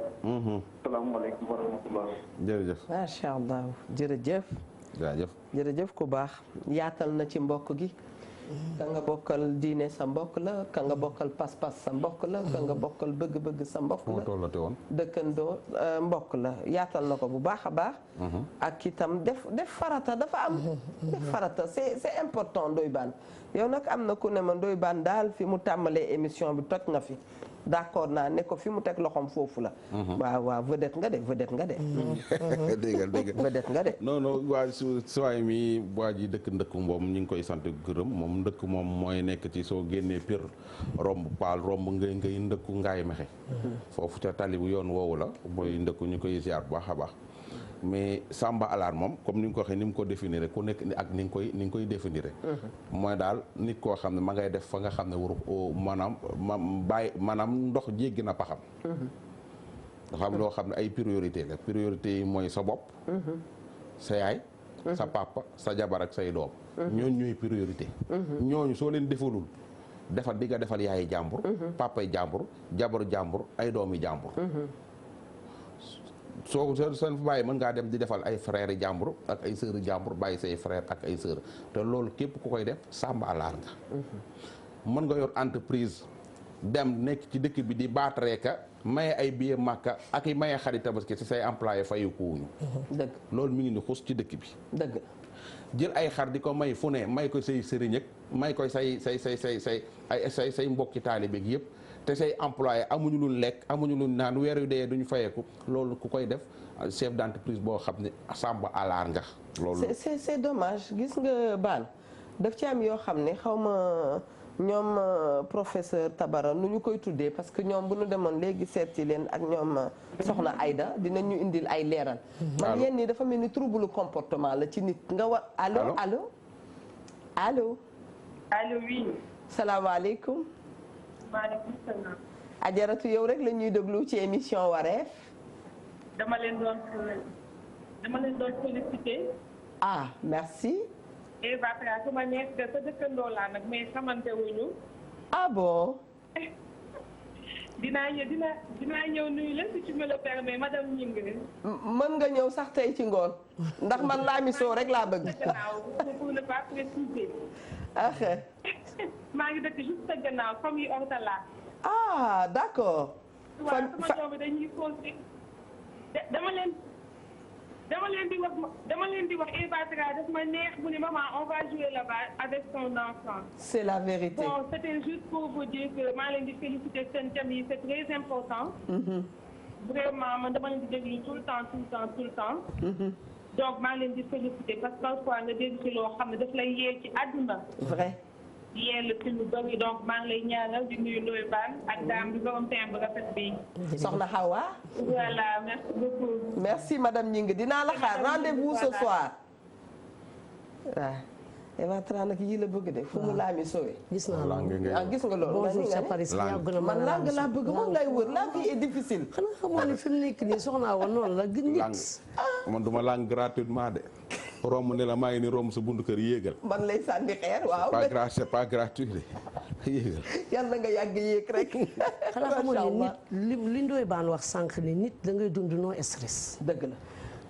salaamaaleykum wa rahmatullah jërëjëf macha allah jërëjëf ku baax yaatal na ci mbokk gi ka nga bokkal diine sa mbokk la ka nga bokkal pas-pas sa mbokk la ka nga bokkal bëgg-bëgg sa mbokk la dëkkandoo mbokk la yaatal na ko bu baax a baax ak itam def farata dafa am def farata c'est important Ndoye Bane yow nag am na ku ne ma Ndoye Bane daal fi mu tàmbalee émission bi toj na fi d'accord naa ne ko fi mu teg loxoom foofu la waaw vedette nga de vedette nga de dégg vedette nga de non waa suwaay mi waa ji ndëkk moom ñu ngi koy sant gërëm moom ndëkk moom mooy nekk ci soo génnee pir romb paal romb ngay ndëkku ngaay mexe foofu ca tali bu yoon woowu la mooy ndëkku ñu koy ziar bu baax a baax mais Samba Alaar moom comme ni nga ko waxee ni mu ko définir ku nekk ak ni nga koy définir mooy daal nit koo xam ne ma ngay def fa nga xam ne waru maanaam ndox jéggi na paxam dafa am loo xam ne ay priorité la priorité yi mooy sa bopp sa yaay sa papa sa jabar ak say doom ñooñu ñooy priorité ñooñu soo leen defalul defal di nga defal yaayi jàmbur papay jàmbur jabaru jàmbur ay doomi jàmbur soo seen bàyyi mën ngaa dem di defal ay frères yi jàmbur ak ay sœurs jàmbur bàyyi say frères ak ay sœurs te loolu képp ku koy def Samba Alaar nga mën nga yor entreprise dem nekk ci dëkk bi di baatareeka maye ay billet Makka ak i maye xarit Tabaski ci say employé fayu ko wuñu dëgg loolu mi ngi ni xus ci dëkk bi dëgg jël ay xar di ko may fu ne may ko say sëriñ ak may ko say mbokki taalibe gi yëpp te say employé amuñu lu lekk amuñu lu naan weer yu dee duñu fayeeku loolu ku koy def chef d'entreprise boo xam ne Samba Alaar nga loolu c'est dommage gis nga Bane daf ci am yoo xam ne xaw ma ñoom professeur Tabara nu ñu koy tuddee parce que ñoom bu ñu demoon léegi seeti leen ak ñoom soxna Aïda dinañu indil ay leeral man yenn nii dafa mel ni trouble comportement la ci nit nga war allo oui salaamaaleykum maaleykum salaam. Ajaratu yow rek la ñuy déglu ci émission wareef. dama leen doon félicité. ah merci. Eva Tra su ma nekk sa dëkkandoo laa nag mais xamante wuñu. ah bon. dinaa ñëw nuyu la si tu me le permets madame Gningue. mën nga ñëw sax tey ci ngoon ndax man laa misoo rek laa bëgg. pour ne pas préciser. maa ngi dëkk juste sa gannaaw famille Ortala. ah d'accord. waaw sama doom bi dañuy posé. dama leen di wax Eva Tra daf ma neex mu ne maman on va jouer là-bas avec son enfant. c'est la vérité. bon c'était juste pour vous dire que maa leen di féliciter seen thème yi c'est très important. vraiment man dama leen di déglu tout le temps. donc maa leen di féliciter parce que parfois nga dégg ci loo xam ne daf lay yee ci àdduna. vrai. yéen ci lu bëri donc maa ngi lay ñaanal di nuyu Ndoye Bane ak daam bi borom teint bu rafet bi. soxna Hawa. voilà merci beaucoup. merci madame Gningue dinaa la xaar rendez-vous ce soir. waaw Eva Tra nag yii la bëgg de fu mu laami sowe. gis naa loolu gis nga loolu. bonjour c'est Paris yàgg na man langue laa bëgg moom lay wër la vie est difficile. xanaa xamoo ne fi mu nekk nii soxnaa woon noonu la gën nit. man duma langue gratuitement de. romb ne la maa ngi ni romb sa buntu kër yéegal. man lay sànni xeer waaw. c'est pas gratuit de yéegal. yàlla nga yàgg yéeg rek. xanaa xamoon ne nit li Ndoye Bane wax sànq ni nit da ngay dund non stress. dëgg la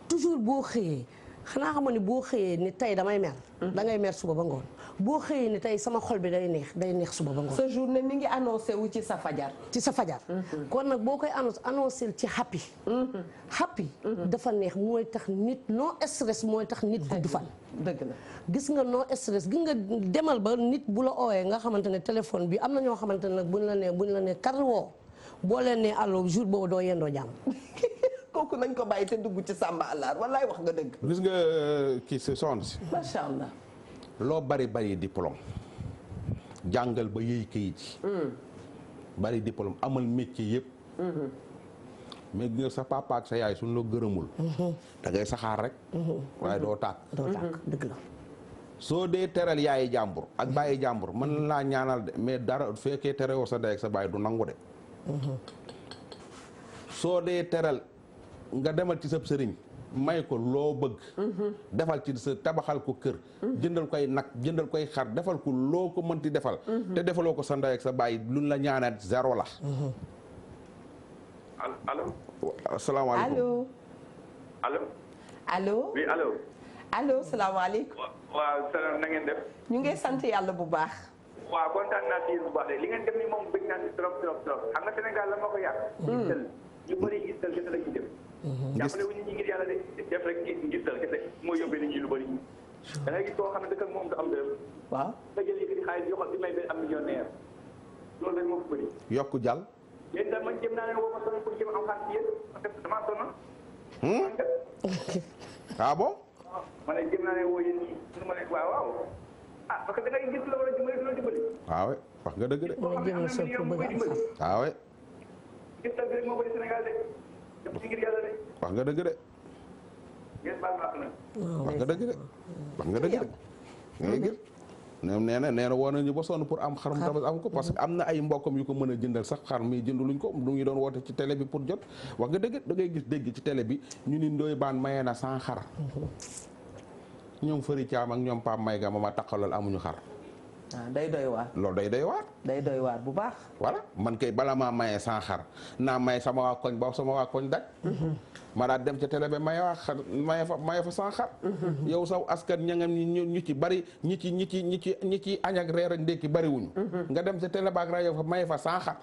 toujours boo xëyee xanaa xamoon ne boo xëyee ni tey damay mer. da ngay mer suba ba ngoon. boo xëyee ni tey sama xol bi day neex suba ba ngoon. sa journée mi ngi annoncé wu ci sa fajar. ci sa fajar. kon nag boo koy annoncé ci happy. happy dafa neex mooy tax nit non stress mooy tax nit gudd fan. dëgg la gis nga non stress gis nga demal ba nit bu la oowee nga xamante ne téléphone bi am na ñoo xamante ne nag buñ la nee kar woo boo leen nee allo jour boobu doo yendoo jàmm. kooku nañ ko bàyyi te dugg ci Samba Allaar wallaay wax nga dëgg. gis nga kii si soxna si. macha allah. loo bari diplôme jàngal ba yëy kayit yi. bari diplôme amal métier yëpp. mais gis nga sa papa ak sa yaay suñ la gërëmul. da ngay saxaar rek. waaye doo tàkk. dëgg la. soo dee teral yaayi jàmbur ak bàyyi jàmbur mën laa ñaanal de mais dara fekkee tere woo sa ndey ak sa bàyyi du nangu de. soo dee teral nga demal ci sab sëriñ may ko loo bëgg. defal ci sa tabaxal ko kër. jëndal koy nag jëndal koy xar defal ko loo ko mënti defal. te defaloo ko sa ndey ak sa bàyyi luñ la ñaanal zéro la. allo. asalaamaaleykum allo. allo. oui allo. allo salaamaaleykum. waaw salaam na ngeen def. ñu ngi sant yàlla bu baax. waaw kontaan naa ci yéen bu baax de li ngeen def ni moom bëgg naa ci trop trop trop xam nga Sénégal la moo ko yàq. gisal ñu bëri gisal kese la ñuy def. jàppale wu ñu ñi ngir yàlla de def rek gisal kese moo yóbbee nit ñi lu bëri. da ngay gis koo xam ne dëkk ak moom du am dërëm. waaw nga jël yëkkati xaalis yoo xam di may benn am millionnaire loolu rek moo ko bëri. yokku jàll. yéen daal man jëm naa leen woo ma sonn pour jëm am xaalis yéen parce que damaa sonn. ah bon. ma ne jëm naa leen woo yéen ñii su ma ne waaw waaw ah parce que da ngay gis la war a dimbali du la dimbali. waaw wax nga dëgg de. mooy jëm sa ko bëgg am sax. waaw. gis nga bi rek moo bëri Sénégal de def ci ngir yàlla de. wax nga dëgg de. ngeen baal ma nag. wax nga dëgg de. wax nga dëgg de. ngay gis nee na woo nañu ba sonn pour am xarum tabaski am ko parce que am na ay mbokkam yu ko mën a jëndal sax xar mi jënduluñ ko lu ñu doon woote ci télé bi pour jot wax nga dëgg da ngay gis dégg ci télé bi ñu ni Ndoye Bane mayee na 100 xar ñoom Fëri Caam ak ñoom Pape Mayga ma taxawal amuñu xar. waaw day doy waar. loolu day doy waar. day doy waar bu baax. voilà man kay bala maa mayee 100 xar naa may sama waa koñ ba sama waa koñ daj. ma daal dem ca télé ba maye fa 100 xar. yow saw askan ña nga ñu ci bari ñi ci añ ak reer ak ndékki bari wuñu. nga dem ca télé ba ak rajo fa maye fa 100 xar.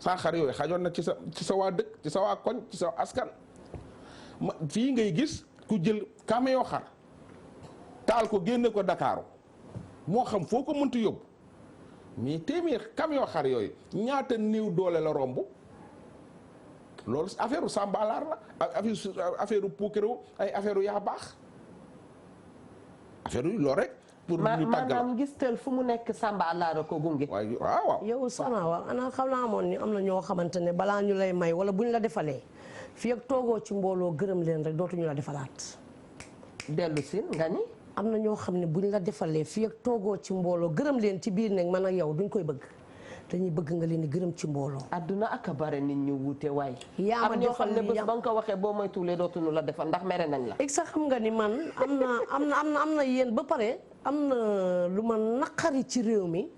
100 xar yooyu xajoon na ci sa waa dëkk ci sa waa koñ ci sa askan. fii ngay gis ku jël camion xar taal ko génne ko Dakaaru moo xam foo ko mënti yóbbu mais téeméer camion xar yooyu ñaata néew doole la romb loolu affaire u sàmbaalaar la ak affaire u puukarewu ay affaire u yaa baax affaire yu loolu rek pour ñu tàggal maanaam gis teel fu mu nekk sàmbaalaar ko gunge. waaw yow soxna wa ana xam naa amoon ni am na ñoo xamante ne balaa ñu lay may wala bu ñu la defalee fii ak toogoo ci mbooloo gërëm leen rek dootuñu la defalaat. dellu si nga ni. am na ñoo xam ne buñ la defalee fii ak toogoo ci mbooloo gërëm leen ci biir nekk man ak yow duñ koy bëgg dañuy bëgg nga leen di gërëm ci mbooloo. adduna ak a bare nit ñu wuute waay. yaa ma am ñoo defal xam ne lii bés ba nga ko waxee boo moytuwulee dootuñu la defal ndax mere nañ la. et sax xam nga ni man am na yéen ba pare am na lu ma naqari ci réew mi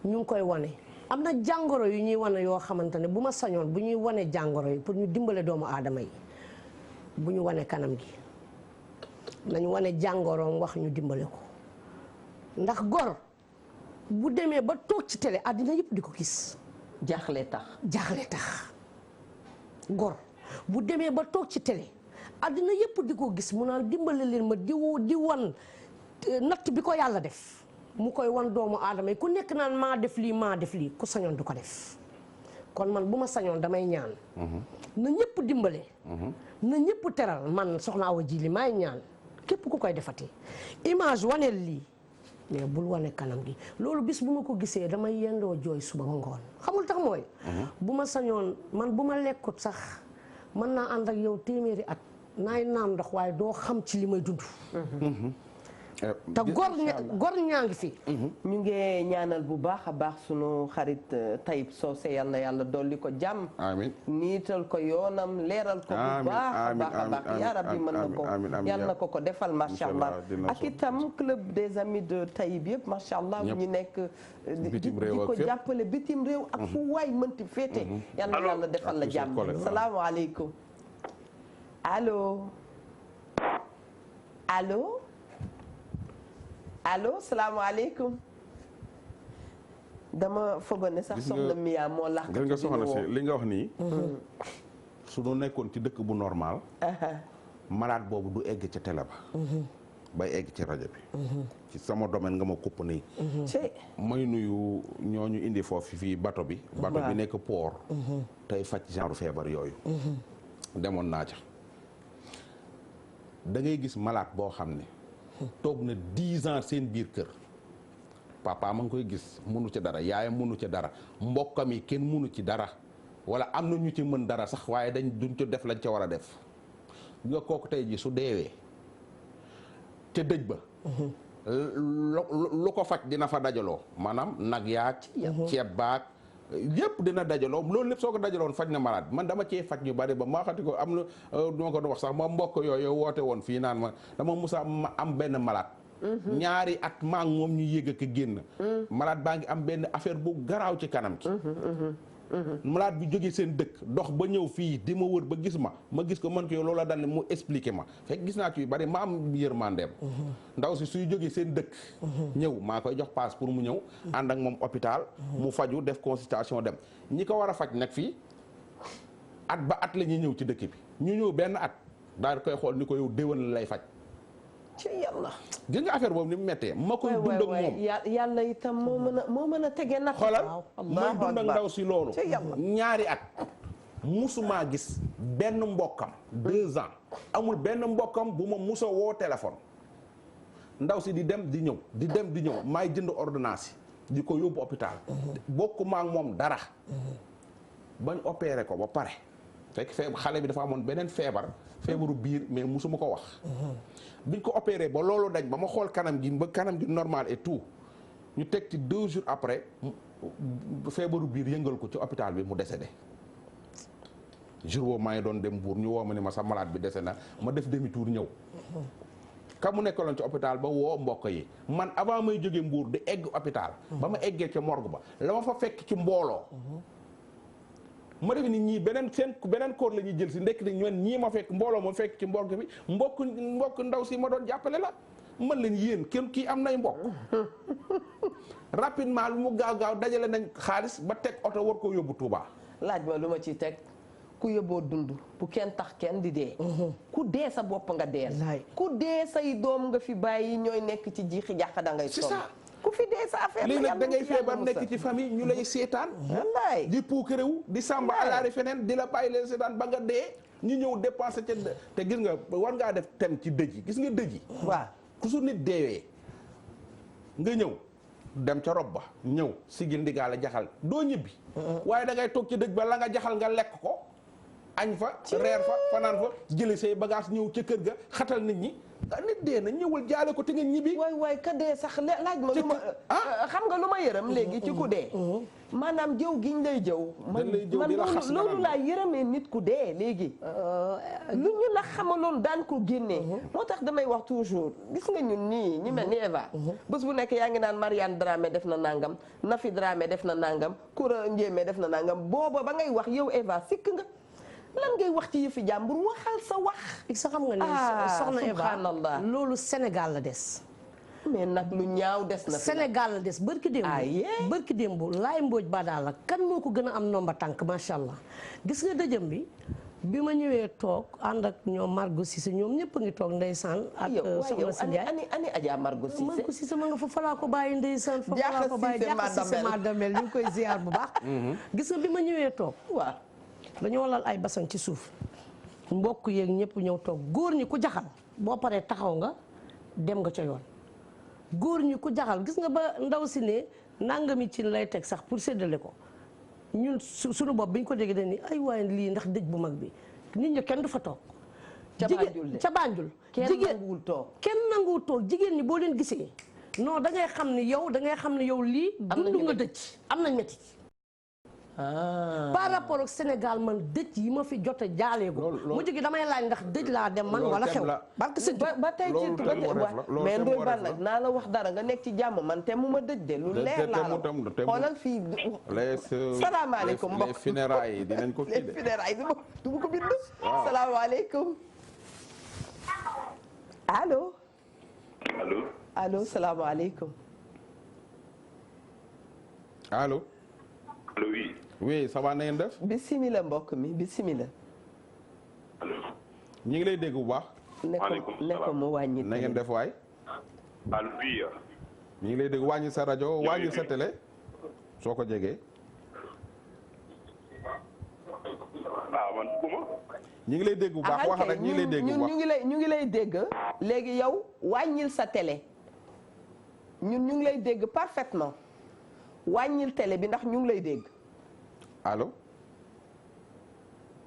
ñu ngi koy wane. am na jàngoro yu ñuy wane yoo xamante ne bu ma sañoon bu ñuy wane jàngoro yi pour ñu dimbale doomu aadama yi bu ñu wane kanam gi nañu wane jàngoroom wax ñu dimbale ko ndax gor bu demee ba toog ci télé àddina yëpp di ko gis. jaaxle tax. gor bu demee ba toog ci télé àddina yëpp di ko gis mu naan dimbale leen ma di wan natt bi ko yàlla def mu koy wan doomu aadama yi ku nekk naan maa def lii ku sañoon du ko def kon man bu ma sañoon damay ñaan. na ñëpp dimbale. na ñëpp teral man soxna Awa Jili maay ñaan képp ku koy defati image waneel lii mais bul wane kanam gi loolu bis bu ma ko gisee damay yendoo jooy suba ba ngoon xamul tax mooy. bu ma sañoon man bu ma lekkut sax mën naa ànd ak yow téeméeri at naay naan ndox waaye doo xam ci li may dund. te gor ñaa ngi fi. ñu ngi ñaanal bu baax a baax sunu xarit Tayib Socé yal na yàlla dolli ko jàmm. amiin niital ko yoonam leeral ko bu baax a baax yaa rabbi mën na ko yal na ko defal macha allah. ak itam club des amis de Tayib yëpp macha allah. ñu nekk di ko jàppale bitim réew ak fu waay mënti féete. yal na yàlla defal la jàmm. salaamaaleykum allo allo. allo salaamaaleykum dama foogoon ne sax soxna Mia moo lax gën nga soxna si li nga wax nii su nu nekkoon ci dëkk bu normal malade boobu du egg ca télé ba bay egg ci rajo bi ci sama domaine nga ma kupp nii may nuyu ñooñu indi foofu fii bato bi nekk port tey faj genre feebar yooyu demoon naa ca da ngay gis malade boo xam ne toog na 10 ans seen biir kër papa ma ngi koy gis munu ci dara yaayam munu ci dara mbokkam yi kenn munu ci dara wala am na ñu ci mën dara sax waaye duñ ci def lañ ca war a def nga kooku tey ji su deewee ca dëj ba lu ko faj dina fa dajaloo maanaam nag yaag ceeb baag yëpp dina dajaloo loolu lépp soo ko dajaloon faj na malade man dama cee faj ñu bari ba maa xati ko am na duma ko doon wax sax ma mbokk yooyu woote woon fii naan ma dama musa am benn malade ñaari at maa ngi moom ñu yëg ak génn malade baa ngi am benn affaire bu garaaw ci kanam ki malade bi jógee seen dëkk dox ba ñëw fii di ma wër ba gis ma gis ko man ko yow loola dal ne mu expliqué ma fekk gis naa ci yu bari ma am yërmandeem ndaw si suy jógee seen dëkk ñëw maa koy jox passe pour mu ñëw ànd ak moom hôpital mu faju def consultation dem ñi ko war a faj nag fii at ba at la ñuy ñëw ci dëkk bi ñu ñëw benn at daal di koy xool ni ko yow déwén la lay faj ci yàlla gis nga affaire boobu ni mu méttee ma koy dund ak moom yàlla itam moo mën a tege nag xoolal may dund ak ndaw si loolu ñaari at musuma gis benn mbokkam 2 ans amul benn mbokkam bu ma musa woo téléphone ndaw si di dem di ñëw di dem di ñëw maay jënd ordonnance yi di ko yóbbu hôpital bokkuma ak moom dara bañ opéré ko ba pare fekk xale bi dafa amoon beneen feebaru biir mais musuma ko wax biñ ko opéré ba loolu dañ ba ma xool kanam gi normal et tout ñu teg ci 2 jours après feebaru biir yëngal ko ci hôpital bi mu décédé jour boobu maa ngi doon dem Mbour ñu woo ma ne ma sa malade bi décédé na ma def demi tour ñëw ka mu nekkaloon ci hôpital ba woo mbokk yi man avant may jóge Mbour di egg hôpital ba ma eggee ca morgue ba la ma fa fekk ci mbooloo ma def ni ñii beneen koor la ñuy jël si ndekk ni ñoom ñii ma fekk mbooloo ma fekk ci mbokk bi mbokk ndaw si ma doon jàppale la man leen yéen kenn kii am nay mbokk rapidement lu mu gaaw dajale nañ xaalis ba teg oto war koo yóbbu Touba. laaj ma lu ma ciy teg ku yóbboo dund bu kenn tax kenn di dee ku dee sa bopp nga deel ku dee say doom nga fi bàyyi ñooy nekk ci jiixi jàq da ngay c'est ça ku fi dee sa affaire léegi nag da ngay feebar nekk ci famille ñu lay seetaan wallaay di puukarewu di sàmba alaari feneen di la bàyyi leen seetaan ba nga dee ñu ñëw dépensé ca te gis nga war ngaa def tem ci dëj yi gis nga dëj yi waaw ku su nit deewee nga ñëw dem ca rob ba ñëw sigil ndigaale jaxal doo ñibbi waaye da ngay toog ci dëj ba la nga jaxal nga lekk ko añ fa reer fa fanaan fa jëli say bagage ñëw ca kër ga xatal nit ñi nit dee na ñëwal jaale ko te ngeen ñibbi waay ka dee sax laaj ma lu ma xam nga lu ma yërëm léegi ci ku dee maanaam jëw giñ lay jëw man loolu laa yërëmee nit ku dee léegi lu ñu la xamaloon daan ko génnee moo tax damay wax toujours gis nga ñun nii ñu mel ni Eva bés bu nekk yaa ngi naan Marianne Dramé def na nangam Nafi Dramé def na nangam Koura Ndiémé def na nangam booba ba ngay wax yow Eva sikk nga lan ngay wax ci yëfi jàmbur waxal sa wax. sa xam nga ni soxna Eva loolu Sénégal la des. mais nag lu ñaaw des na. Sénégal la des barki démb. barki démb laay mbooj ba daal la kan moo ko gën a am nomba tànk macha allah gis nga dëjëm bi ma ñëwee toog ànd ak ñoom Margot Cissé ñoom ñëpp a ngi toog ndeysaan. ak soxna si Ndiaye ani Adja Margot Cissé. Margot Cissé ma nga fa falaa ko bàyyi ndeysaan. fa falaa ko bàyyi jaaxa Cissé madamel ñu ngi koy ziar bu baax. gis nga bi ma ñëwee toog waaw. dañoo lal ay basan ci suuf mbokk yeeg ñëpp ñëw toog góor ñi ku jaxal boo paree taxaw nga dem nga ca yoon góor ñi ku jaxal gis nga ba ndaw si ne nangami ci lay teg sax pour séddale ko ñun suñu bopp bi ñu ko déggee dañ ni ay waaye lii ndax dëj bu mag bi nit ñi kenn du fa toog ca Banjul kenn nanguwul toog jigéen ñi boo leen gisee non da ngay xam ne yow lii dund nga dëj am nañ métti par rapport ak Sénégal man dëj yi ma fi jote jaaleegu mu jigi damay laaj ndax dëj laa dem man wala xew barke sëñ ba tey ci mais Ndoye Bane nag naa la wax dara nga nekk ci jàmm man te mu ma dëj de lu leer laa la xoolal fii salaamaaleykum mbokk les funérailles yi dinañ ko les funérailles du ma ko bind salaamaaleykum allo allo salaamaaleykum allo allo oui. oui ça va na ngeen def. bisimilah mbokk mi bisimilah. allo. ñu ngi lay dégg bu baax. maaleykum salaam ne ko mu wàññi. na ngeen def waay. allo oui. ñu ngi lay dégg wàññi sa rajo wàññi sa télé soo ko jegee. waaw man bëgguma. ñu ngi lay dégg bu baax wax rek ñu ngi lay dégg bu baax ñu ngi lay dégg. léegi yow wàññil sa télé ñun ñu ngi lay dégg parfaitement. wàññil télé bi ndax ñu ngi lay dégg. allo.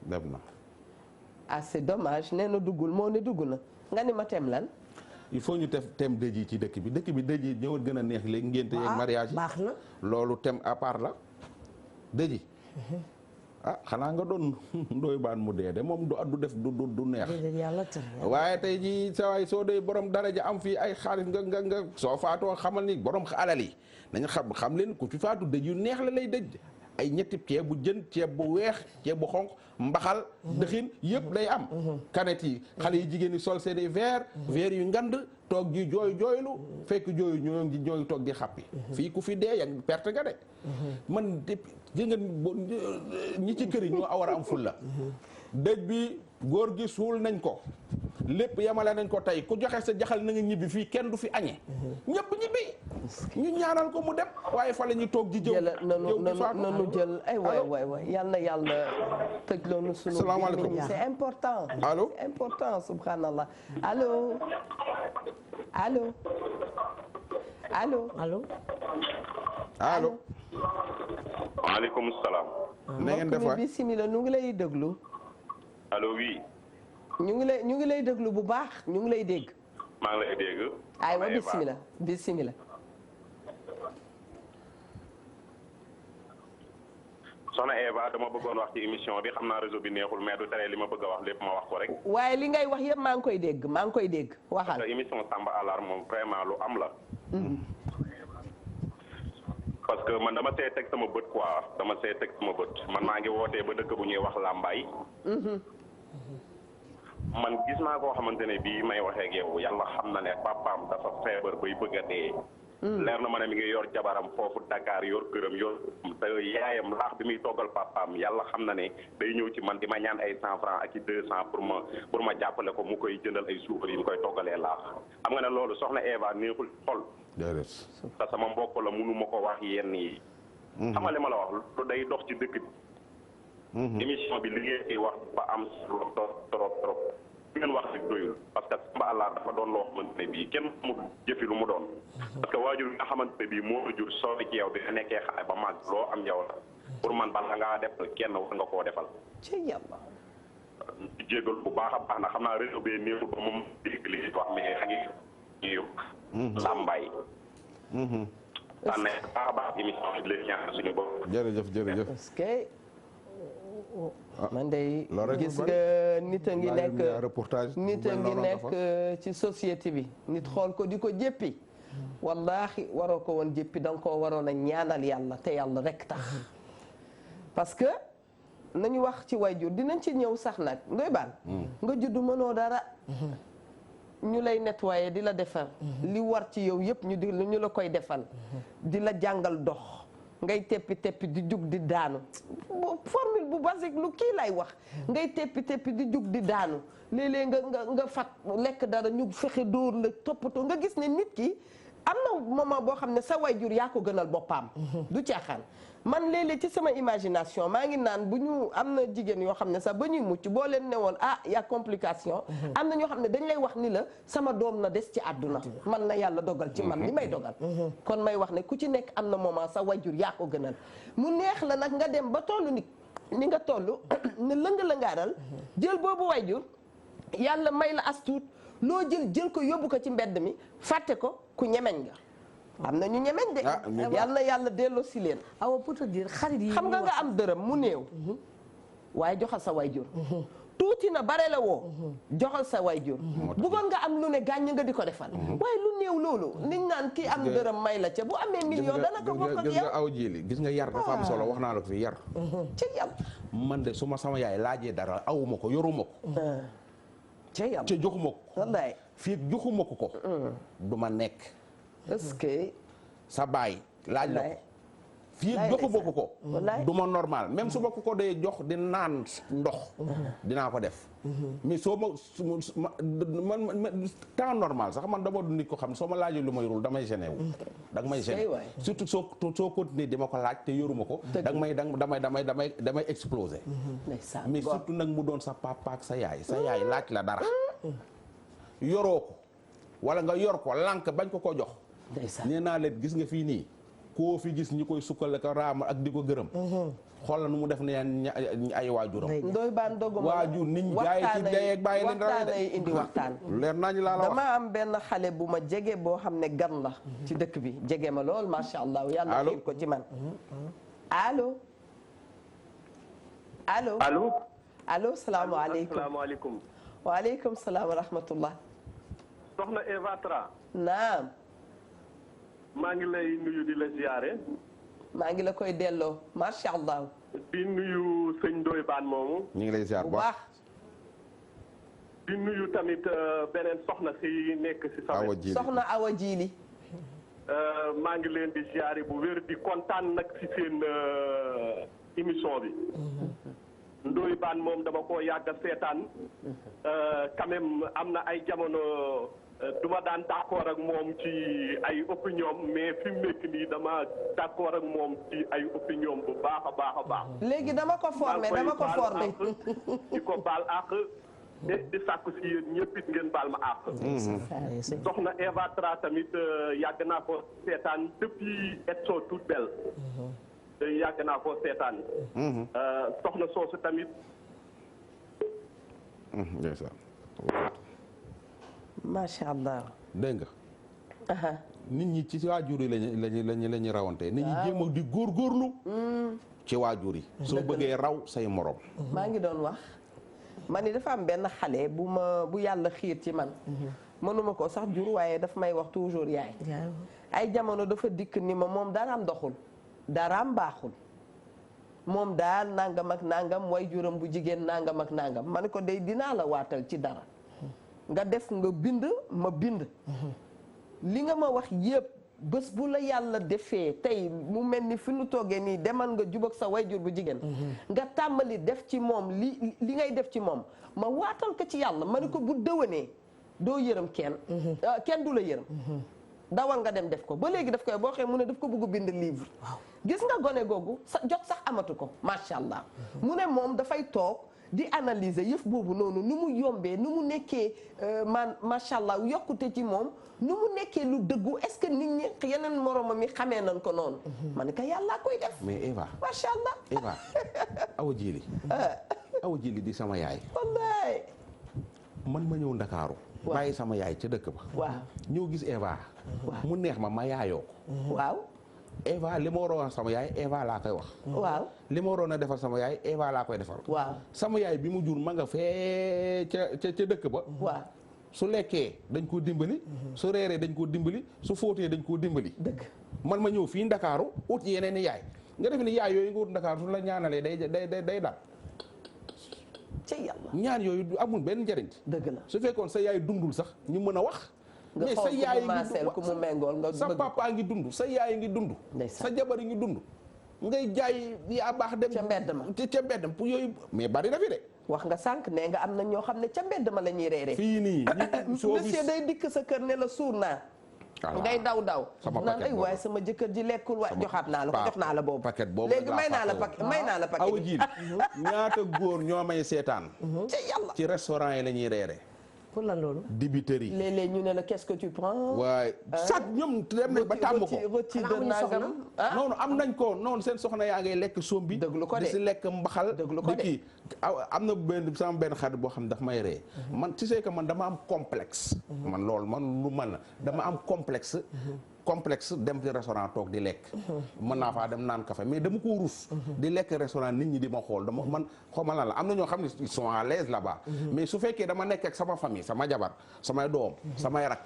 dem na. ah c'est dommage nee na duggul moo ne dugg na nga ni ma tem lan. il faut ñu def thème dëj yi ci dëkk bi dëj yi ñëwal gën a neex léegi ngénte yeeg mariage yi baax na loolu thème à part la dëj yi ah xanaa nga doon Ndoye Bane mu dee de moom du def du neex waaye tey ji sa waay soo dee borom daraja am fii ay xaalis nga soo faatoo xamal ni borom alal yi nañ xam leen ku ci faatu dëj yu neex la lay dëj ay ñetti ceeb bu jën ceeb bu weex ceeb bu xonq mbaxal dëxin yëpp day am kanet yi xale yi jigéen ñi sol seen i verre yu ngand toog ji jooylu fekk jooyu ñooy toog di xappi fii ku fi dee yang perte nga de man di nga ñi ci kër yi ñoo war a am fulla dëj bi góor gi suul nañ ko lépp yemale nañ ko tey ku joxe sa jaxal na nga ñibbi fii kenn du fi añe ñëpp ñibbi ñu ñaanal ko mu dem waaye fa la ñuy toog di jëw nanu jël ay waay yal na yàlla tëj loonu sunu salaamaaleykum c'est important allo c'est important subhanallah allo allo allo allo allo maaleykum salaam. na ngeen def waay bismillah nu ngi lay déglu allo oui. ñu ngi lay déglu bu baax ñu ngi lay dégg. maa ngi lay dégg. aywa bismillah. soxna Eva dama bëggoon wax ci émission bi xam naa réseau bi neexul mais du tere li ma bëgg a wax lépp ma wax ko rek. waaye li ngay wax yëpp maa ngi koy dégg waxal. parce que émission Samba Alar moom vraiment lu am la. parce que man dama see teg sama bët quoi man maa ngi wootee ba dëkk bu ñuy wax Lambaye. man gis naa koo xamante ne bii may waxee ak yow yàlla xam na ne papaam dafa feebar bay bëgg a dee. leer na ma ne mi ngi yor jabaram foofu Dakar yor këram yor te yaayam laax bi muy toggal papaam yàlla xam na ne day ñëw ci man di ma ñaan ay 100 francs ak i 200 pour ma jàppale ko mu koy jëndal ay suukar yi mu koy toggalee laax xam nga ne loolu soxna Eva neexul xol. te sama mbokk la munu ma ko wax yenn yi. xam nga li ma la wax lu day dox ci dëkk bi. émission bi li ngeen ciy wax ba am trop. ngeen wax rek doyul parce que Samba Alar dafa doon loo xamante ne bii kenn mu jëfi lu mu doon parce que waajur nga xamante ne bii moo la jur sori ci yow bi nga nekkee xale ba màgg loo am yow la pour man bala ngaa defal kenn war nga koo defal ci yàlla jégal bu baax a baax na xam naa réseau bee néew ba moom dégg li wax mais xa ngi ñuy Lambaye tànne baax a baax émission bi leen ñaan suñu bopp jërëjëf parce que man de gis nga nit a ngi nekk ci société bi nit xool ko di ko jéppi wallaahi waroo ko woon jéppi danga koo waroon a ñaanal yàlla te yàlla rek tax parce que nañu wax ci wayjur dinañ ci ñëw sax nag Ndoye Bane nga juddu mënoo dara ñu lay nettoyer di la defar li war ci yow yëpp ñu la koy defal di la jàngal dox ngay teppi di jug di daanu formule bu basique lu kii lay wax ngay teppi di jug di daanu léeg-léeg nga fat lekk dara ñu fexe dóor la toppatoo nga gis ne nit ki am na moment boo xam ne sa wayjur yaa ko gënal boppam du caaxaan man léeg-léeg ci sama imagination maa ngi naan bu ñu am na jigéen yoo xam ne sax ba ñuy mucc boo leen ne woon y a complication am na ñoo xam ne dañ lay wax ni la sama doom na des ci àdduna man na yàlla dogal ci man li may dogal kon may wax ne ku ci nekk am na moment sa wayjur yaa ko gënal mu neex la nag nga dem ba tollu ni nga toll ne lëng-lëngaaral jël boobu wayjur yàlla may la as tuut loo jël ko yóbbu ko ci mbedd mi fàtte ko ku ñemeñ nga am na ñu ñemeñ de yàlla delloo si leen awa pour te dire xarit yi xam nga am dërëm mu néew waaye joxal sa wayjur tuuti na bare la woo joxal sa wayjur bëggoon nga am lu ne gàññ nga di ko defal waaye lu néew loolu niñ naan kii am dërëm may la ca bu amee million dana ko bokk ak yow gis nga aw jili gis nga yar dafa am solo wax naa la ko fi yar ci yàlla man de su ma sama yaay laajee dara awuma ko yoruma ko ci yàlla ca joxuma ko wallaay fii joxuma ko du ma nekk est-ce que sa baay laaj la ko fii joxuma ko du ma normal même su ma ko dee jox di naan ndox dinaa ko def mais soo ma man temps normal sax man dama du nit ko xam ne soo ma laajee lu ma yorul damay gêné wu danga may gêné surtout soo continuer di ma ko laaj te yoruma ko damay exploser mais surtout nag mu doon sa papa ak sa yaay laaj la dara yoroo ko wala nga yor ko lànk bañ ko jox nee naa leen gis nga fii nii koo fi gis ñi koy sukkal ko raama ak di ko gërëm xoolal nu mu def ne ay waajuram ndoy baan doguma waajur nit ñi jaay ci dee ak bàyyi leen waxtaan ay indi waxtaan leer naa ñu laa la wax dama am benn xale bu ma jege boo xam ne gan la ci dëkk bi jege ma lool macha allah yàlla xiir ko ci man allo allo allo allo salaamaaleykum asalaamaaleykum waaleykum salaam wa rahmatullah soxna Eva Tra naam maa ngi lay nuyu di la ziyaare maa ngi la koy delloo macha allah di nuyu sëñ Ndoye Bane moomu ñu ngi lay ziar bu baax di nuyu tamit beneen soxna si nekk si sa soxna Awa Jili maa ngi leen di ziyaare bu wér di kontaan nag si seen émission bi Ndoye Bane moom dama ko yàgg a seetaan quand même am na ay jamono duma daan d'accord ak moom ci ay opinion mais fi mu nekk nii dama d'accord ak moom ci ay opinion bu baax a baax a baax. léegi dama ko formé di ko baal àq di sàkku si yéen ñëpp it ngeen baal ma àq. soxna Eva Tra tamit yàgg naa ko seetaan depuis Edson toute belle. yàgg naa ko seetaan. soxna soosu tamit. macha allah. dégg nga. nit ñi ci waajur yi lañu rawante nit ñi jéem a di góorgóorlu. ci waajur yi. soo bëggee raw say morom. maa ngi doon wax man ni dafa am benn xale bu yàlla xiir ci man. mënuma ko sax jur waaye daf may wax toujours yaay. ay jamono dafa dikk ni ma moom daraam doxul daraam baaxul. moom daal nangam ak nangam way juram bu jigéen nangam ak nangam ma ne ko day dinaa la waatal ci dara. nga def nga bind ma bind li nga ma wax yëpp bés bu la yàlla defee tey mu mel ni fi nu toogee nii demal nga jubag sa wayjur bu jigéen nga tàmbali def ci moom li ngay def ci moom ma waatal ko ci yàlla ma ne ko bu dëwanee doo yërëm kenn du la yërëm dawal nga dem def ko ba léegi daf koy boo xee mu ne daf ko bëgg bind livre gis nga gone googu jot sax amatu ko macha allah mu ne moom dafay toog di analyser yëf boobu noonu nu mu yombee nu mu nekkee macha allah yokkute ci moom nu mu nekkee lu dëggu est-ce que nit ñi yeneen moromam yi xamee nañ ko noonu. man ka yàlla koy def. mais Eva macha allah Eva awa jili di sama yaay. wallaay. man ma ñëw Ndakaaru. bàyyi sama yaay ca dëkk ba. waaw ñëw gis Eva. mu neex ma yaayoo ko. waaw. Eva li ma waroon sama yaay Eva laa koy wax. waaw li ma waroon a defal sama yaay Eva laa koy defal. waaw sama yaay bi mu jur ma nga fee ca dëkk ba. waaw su lekkee dañ koo dimbali. su reeree dañ koo dimbali su fóotee dañ koo dimbali. dëgg man ma ñëw fii Ndakaaru ut yeneen i yaay nga def ni yaay yooyu nga ut Ndakaaru su la ñaanalee day dal. ci yàlla ñaan yooyu amul benn njëriñ. dëgg la su fekkoon sa yaay dundul sax ñu mën a wax. nga mais sa yaay ngi ku mu méngool nga sa papa ngi dund sa yaay ngi dund. sa jabar ngi dund. ngay jaay yaa baax dem. ca mbedd ma ca mbedd ma pour yooyu mais bari na fi de. wax nga sànq nee nga am na ñoo xam ne ca mbedd ma la ñuy reere. fii nii monsieur day dikk sa kër ne la suur naa. ngay daw naan ay waaye sama jëkkër ji lekkul waaye joxaat naa la ko jox naa la boobu. paquet boobu léegi may naa la paquet awa ji ñaata góor ñoo may seetaan. ca yàlla ci restaurant yi la ñuy reere. pour lan loolu. dibiteri. léeg-léeg ñu ne la qu'est-ce que tu prends. waaye chaque ñoom dem nañ ba tàmm ko. rôti de nangam noonu am nañ ko noonu seen soxna yaa ngay lekk soom bi. dëgg lu ko de di si lekk mbaxal. dëgg lu ko de kii am na sama benn xarit boo xam ne daf may ree. man tu sais que man dama am complexe. man loolu man lu man la dama am complexe. dem ci restaurant toog di lekk. mën naa faa dem naan café mais dama ko rus. di lekk restaurant nit ñi di ma xool dama man xaw ma lan la am na ñoo xam ne ils sont à l'aise là-bas. mais su fekkee dama nekk ak sama famille sama jabar samay doom samay rak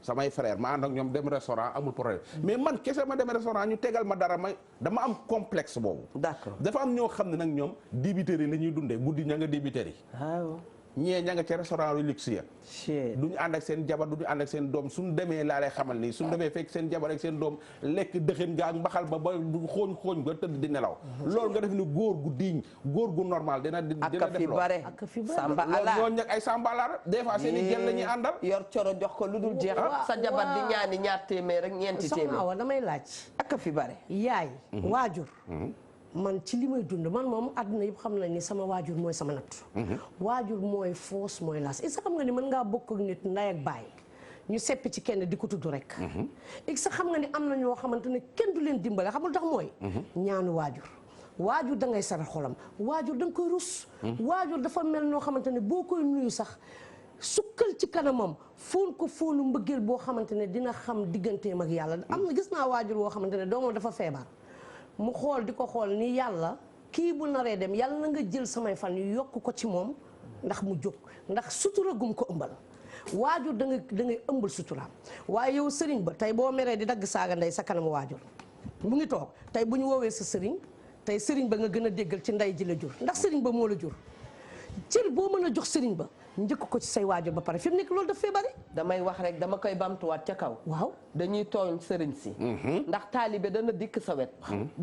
samay frère ma ànd ak ñoom dem restaurant amul problème mais man kese ma dem restaurant ñu tegal ma dara dama am complexe boobu. d'accord dafa am ñoo xam ne nag ñoom dibiteri la ñuy dundee guddi ña nga dibiteri. waaw. ñee ña nga ca restaurant yu luxe ya duñu ànd ak seen jabar duñu ànd ak seen doom suñu demee laa lay xamal nii suñu demee fekk seen jabar ak seen doom lekk dëxën nga ak mbaxal ba xooñ nga tëdd di nelaw loolu nga def ni góor gu diñ góor gu normal dina def loolu ak fi bare samba ala ñooñu nag ay samba ala des fois seen i jël la ñuy àndal yor coro jox ko lu dul jeex sa jabar di ñaani ñaar téeméer rek ñeenti téeméer soxna Awa damay laaj ak fi bare yaay waajur man ci li may dund man moom àdduna yëpp xam nañ ni sama waajur mooy sama natt waajur mooy foos mooy las est-ce que xam nga ni mën ngaa bokk ak nit nday ak baay ñu seppi ci kenn di ko tudd rek est-ce que xam nga ni am na ñoo xamante ne kenn du leen dimbale xam nga lu tax mooy ñaanu waajur da ngay sara xolam waajur da nga koy rus waajur dafa mel noo xamante ne boo koy nuyu sax sukkal ci kanamam foon ko foonu mbëggeel boo xamante ne dina xam digganteem ak yàlla am na gis naa waajur woo xamante ne doomam dafa feebar mu xool di ko xool ni yàlla kii bu naree dem yàlla na nga jël samay fan yu yokk ko ci moom ndax mu jóg ndax sutura gum ko ëmbal waajur da ngay ëmbal suturaam waaye yow sëriñ ba tey boo meree di dagg saaga ndey sa kanamu waajur mu ngi toog tey bu ñu woowee sa sëriñ tey sëriñ ba nga gën a déggal ci ndey ji la jur ndax sëriñ ba moo la jur cër boo mën a jox sëriñ ba njëkk ko ci say waajur ba pare fi mu nekk loolu daf fee bari damay wax rek dama koy bamtuwaat ca kaw waaw dañuy tooñ sëriñ si ndax taalibe dana dikk sa wet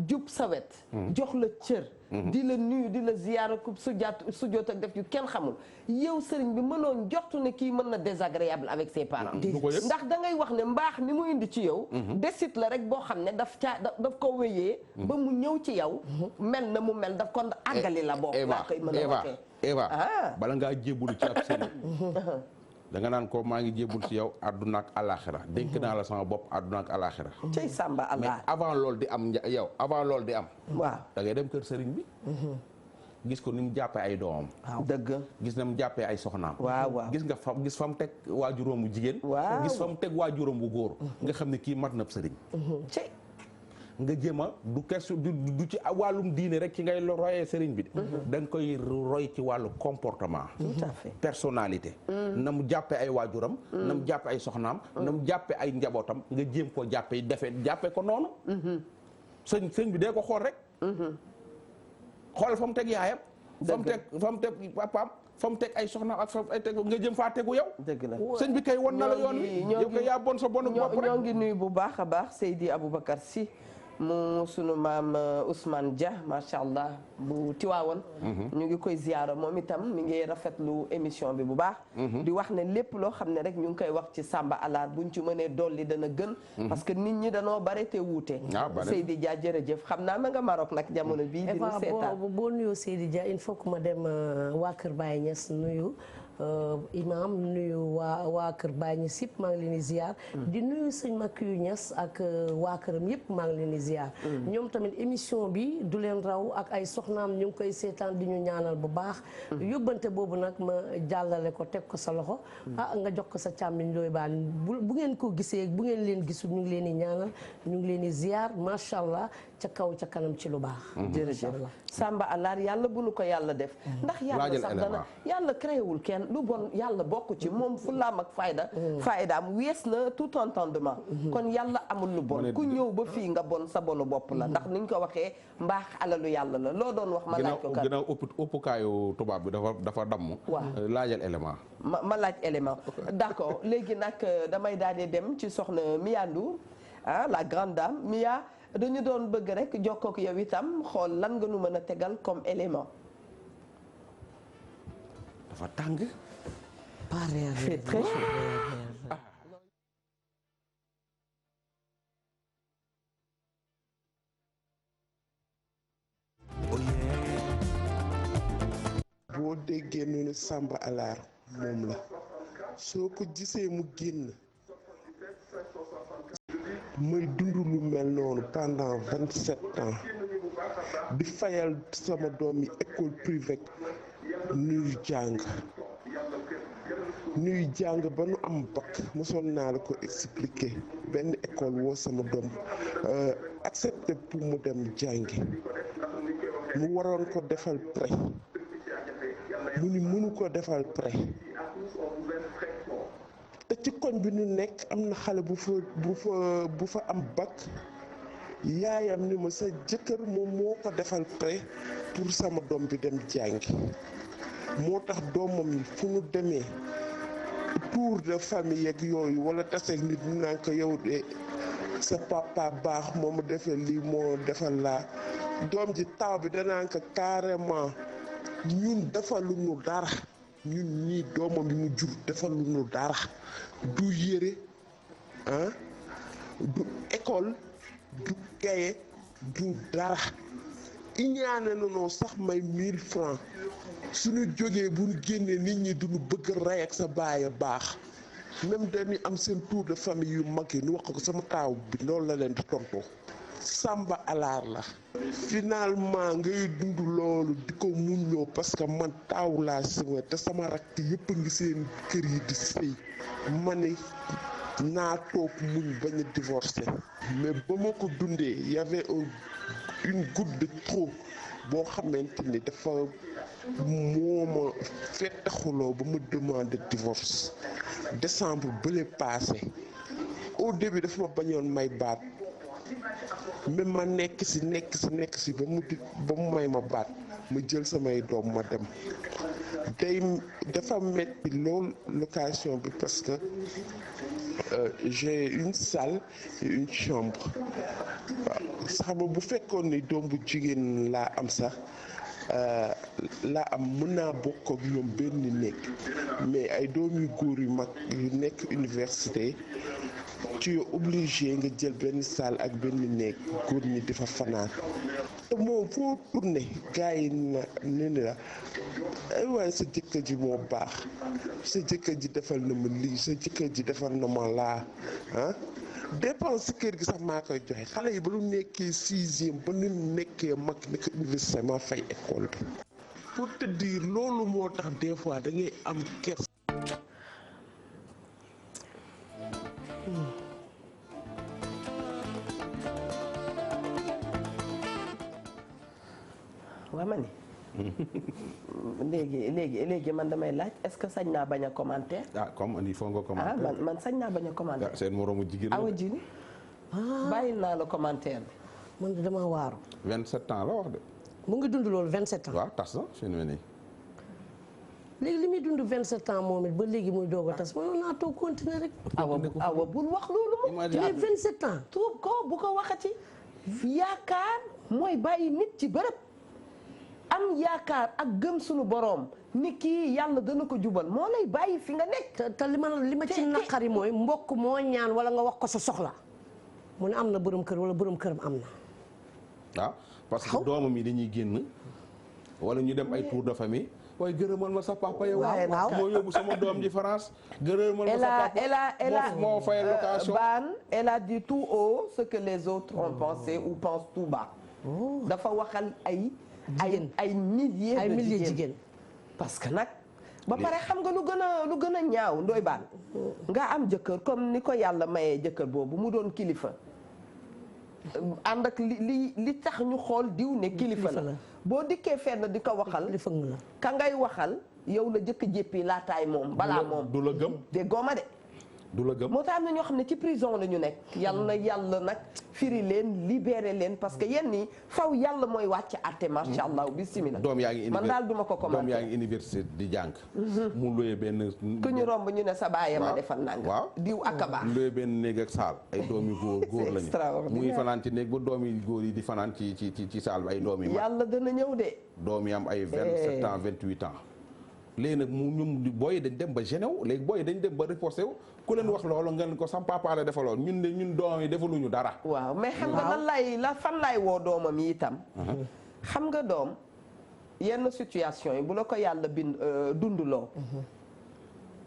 jub sa wet jox la cër di la nuyu di la ziyaara ku sujjóot ak def yu kenn xamul yow sëriñ bi mënoon jortu ne kii mën na désagréable avec ses parents ndax da ngay wax ne mbaax mi mu indi ci yow desit la rek boo xam ne daf ko wéyee ba mu ñëw ci yow mel na mu mel daf ko àggali la bokk laa koy mën a waxee Eva bala ngaa jébbalu ci ab sëriñ da nga naan ko maa ngi jébbul ci yow àdduna ak alaxira dénk naa la sama bopp àdduna ak alaxira cey sàmba allah mais avant loolu di am avant loolu di am waaw da ngay dem kër sëriñ bi gis ko ni mu jàppee ay doomam dëgg gis na mu jàppee ay soxnaam waaw gis nga fa mu teg waajuróom bu jigéen gis fa mu teg waajuróom bu góor nga xam ne kii mat na sëriñ nga jéem a du question du ci wàllum diine rek ci ngay royee sëriñ bi da nga koy roy ci wàllu comportement tout à fait personnalité na mu jàppe ay waajuram na mu jàppe ay soxnaam na mu jàppe ay njabootam nga jéem koo jàppe ko noonu sëñ bi dee ko xool rek xool fa mu teg yaayam fa mu teg papaam fa mu teg ay soxnaam ak fa ay teg nga jëm faa tegu yow dëgg la sëñ bi kay won na la yoon wi yow ko yaa bon sa bonu bopp rek ñoo ngi nuyu bu baax a baax Seydi Aboubacar Sy mu sunu maam Ousmane Dia macha allah bu Tiwaawoon ñu ngi koy ziyaara moom itam mi ngi rafetlu émission bi bu baax di wax ne lépp loo xam ne rek ñu ngi koy wax ci Samba Alaar buñ ci mënee dolli dana gën parce que nit ñi danoo bare te wuute Seydi Dia jërëjëf xam naa ma nga Maroc nag jamono bii di ñu seetaan boo nuyoo Seydi Dia il faut que ma dem waa Kër Baye Niass nuyu imam nuyu waa Kër Baye Niass yëpp maa ngi leen di ziar di nuyu sëñ Makiyu Niass ak waa këram yëpp maa ngi leen di ziar ñoom tamit émission bi du leen raw ak ay soxnaam ñu ngi koy seetaan di ñu ñaanal bu baax yóbbante boobu nag ma jàllale ko teg ko sa loxo nga jox ko sa càmmiñ looy baan bu ngeen ko gisee bu ngeen leen gisul ñu ngi leen di ñaanal ñu ngi leen di ziar macha allah ca kaw ca kanam ci lu baax jërëjëf Samba Alaar yàlla bu nu ko yàlla def ndax yàlla sax dana yàlla créé wul kenn lu bon yàlla bokk ci moom fulaam ak faydaam wees na tout entendement kon yàlla amul lu bon ku ñëw ba fii nga bon sa bonu bopp la ndax niñ ko waxee mbaax alalu yàlla la loo doon wax ma laaj ko ginnaaw ëppukaayu tubaab bi dafa damm laajal élément ma laaj élément d'accord léegi nag damay daal di dem ci soxna Mia Ndour la grande dame Mia dañu doon bëgg rek jokkook yow itam xool lan nga nu mën a tegal comme élément dafa tàng c'est très chaud boo déggee ñu ne Samba Alaar moom la soo ko gisee mu génn may dund lu mel noonu pendant 27 ans di fayal sama doom yi école privée ñuy jàng ba nu am bac mosoon naa la ko expliquer benn école woo sama doom accepté pour mu dem jàngi mu waroon ko defal prêt mu ni mënu ko defal prêt te ci koñ bi nu nekk am na xale bu fa am bac yaayam ni ma sa jëkkër moom moo ko defal prêt pour sama doom bi dem jàngi moo tax doomam yi fu nu demee tour de famille yeeg yooyu wala taseeg nit ñu naan ko yow de sa papa baax moo ma defal lii moo defal laa doom ji taw bi danaan ko carrément ñun defaluñu dara ñun ñii doomam yi mu jur defaluñu dara du yére du école du kaye du dara iñaane nanoo sax may 1000 francs suñu jógee bu ñu génnee nit ñi duñu bëgg rey ak sa baay baax même dañuy am seen tour de famille yu mag yi nu wax ko sama taaw bi loolu la leen di tontoo samba alaar la finalement ngay dund loolu di ko muñloo parce que man taaw laa siwe te sama rakk yëpp a ngi seen kër yi di sëy ma ne naa toog muñ bañ a divorcé mais ba ma ko dundee y avait une goutte de trop boo xamante ni dafa moo ma fettaxuloo ba ma demandé divorce décembre bële passé au début dafa ma bañoon may baat mais ma nekk si ba mu may ma baat ma jël samay doom ma dem dafa metti lool location bi parce que j'ai une salle et une chambre waaw sax ba bu fekkoon ni doom bu jigéen laa am sax mën naa bokk ak ñoom benn néeg mais ay doom yu góor yu mag yu nekk université tu es obligé nga jël benn salle ak benn néeg góor ñi di fa fanaan te moom foo tourné gars yi ne la ay waaye sa jëkkër ji moo baax sa jëkkër ji defal na ma lii sa jëkkër ji defal na ma laa dépense kër gi sax maa koy joxe xale yi ba nu nekkee 6e ba nu nekkee mag nekk université maa fay école bi pour te dire loolu moo tax des fois da ngay am kers waa ma ni léegi man damay laaj est-ce que sañ naa bañ a commenter. comme il faut nga commenter. man sañ naa bañ a commenter. seen moroomu jigéen awa jini bàyyil naa la commentaire bi. man de dama waaru. 27 ans la wax de. mu ngi dund loolu 27 ans. waaw tas na fi mu ne nii. léegi li muy dund 27 ans moom it ba léegi muy doog a tas mënoon naa toog continuer rek. awa bul wax loolu moom. il est 27 ans. tuub ko bu ko waxati. yaakaar mooy bàyyi nit ci bërëb. am yaakaar ak gëm sunu boroom ni kii yàlla dana ko jubal moo lay bàyyi fi nga nekk. te li ma ci naqari mooy mbokk moo ñaan wala nga wax ko sa soxla mu ne am na borom kër wala borom këram am na. waaw parce que doomam yi dañuy génn wala ñu dem ay tour de famille. waaye gërëmal ma sa papa yow. waaw moo yóbbu sama doom ji France. gërëmal ma sa papa moo fay location. elle a dit tout haut ce que les autres ont pensé ou pensent tout bas. dafa waxal ay milliers de jigéen parce que nag ba pare xam nga lu gën a ñaaw ndoy baan nga am jëkkër comme ni ko yàlla mayee jëkkër boobu mu doon kilifa ànd ak li tax ñu xool diw ne kilifa la boo dikkee fenn di ko waxal ka ngay waxal yow la jëkk jéppi laataay moom balaa moom du la gëm déggoo ma de du la gëm moo tax am na ñoo xam ne ci prison la ñu nekk yàlla nag firi leen libéré leen parce que yenn yi faw yàlla mooy wàcc àtte macha allah bismillah doom yaa ngi man daal duma ko commenté doom yaa ngi université di jàng mu looyee benn ku ñu romb ñu ne sa baay ma defal nanga waaw diw ak a baax looyee benn néeg ak saal ay doom yu góor lañu muy fanaan ci néeg ba doom yi góor yi di fanaan ci saal bi ay doom yi yàlla dana ñëw de doom yi am ay 27 ans 28 ans léegi nag mu ñun booy dañ dem ba géné wu léegi booy dañ dem ba reposé wu ku leen wax loolu ngeen ko sam papa la defaloon ñun doom yi defaluñu dara. waaw mais xam nga fan lay woo doomam yi itam. xam nga doom yenn situation yi bu la ko yàlla dunduloo.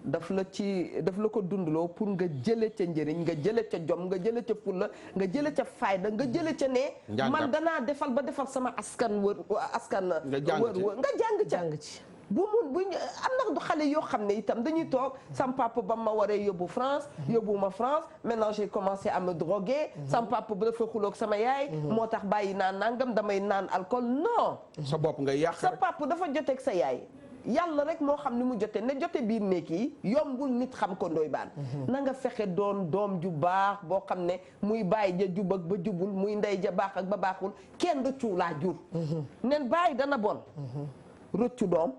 daf la ko dundaloo pour nga jële ca njëriñ nga jële ca jom nga jële ca fulla nga jële ca fayda nga jële ca ne man danaa defal ba defal sama askan wër nga jàng ci bu am na xale yoo xam ne itam dañuy toog sam papa ba ma waree yóbbu France yóbbuma France maintenant j'ai commencé à me droguer sam papa ba dafa xuloog sama yaay moo tax bàyyi naan nangam damay naan alcool non sa bopp nga yàq sa papa dafa joteeg sa yaay yàlla rek moo xam ni mu jote ne jote biir nekk yi yombul nit xam ko Ndoye Bane na nga fexe doon doom ju baax boo xam ne muy bàyyi ja jub ak ba jubul muy ndey ja baax ak ba baaxul kenn rëccu laa jur nen bàyyi dana bon rëccu doom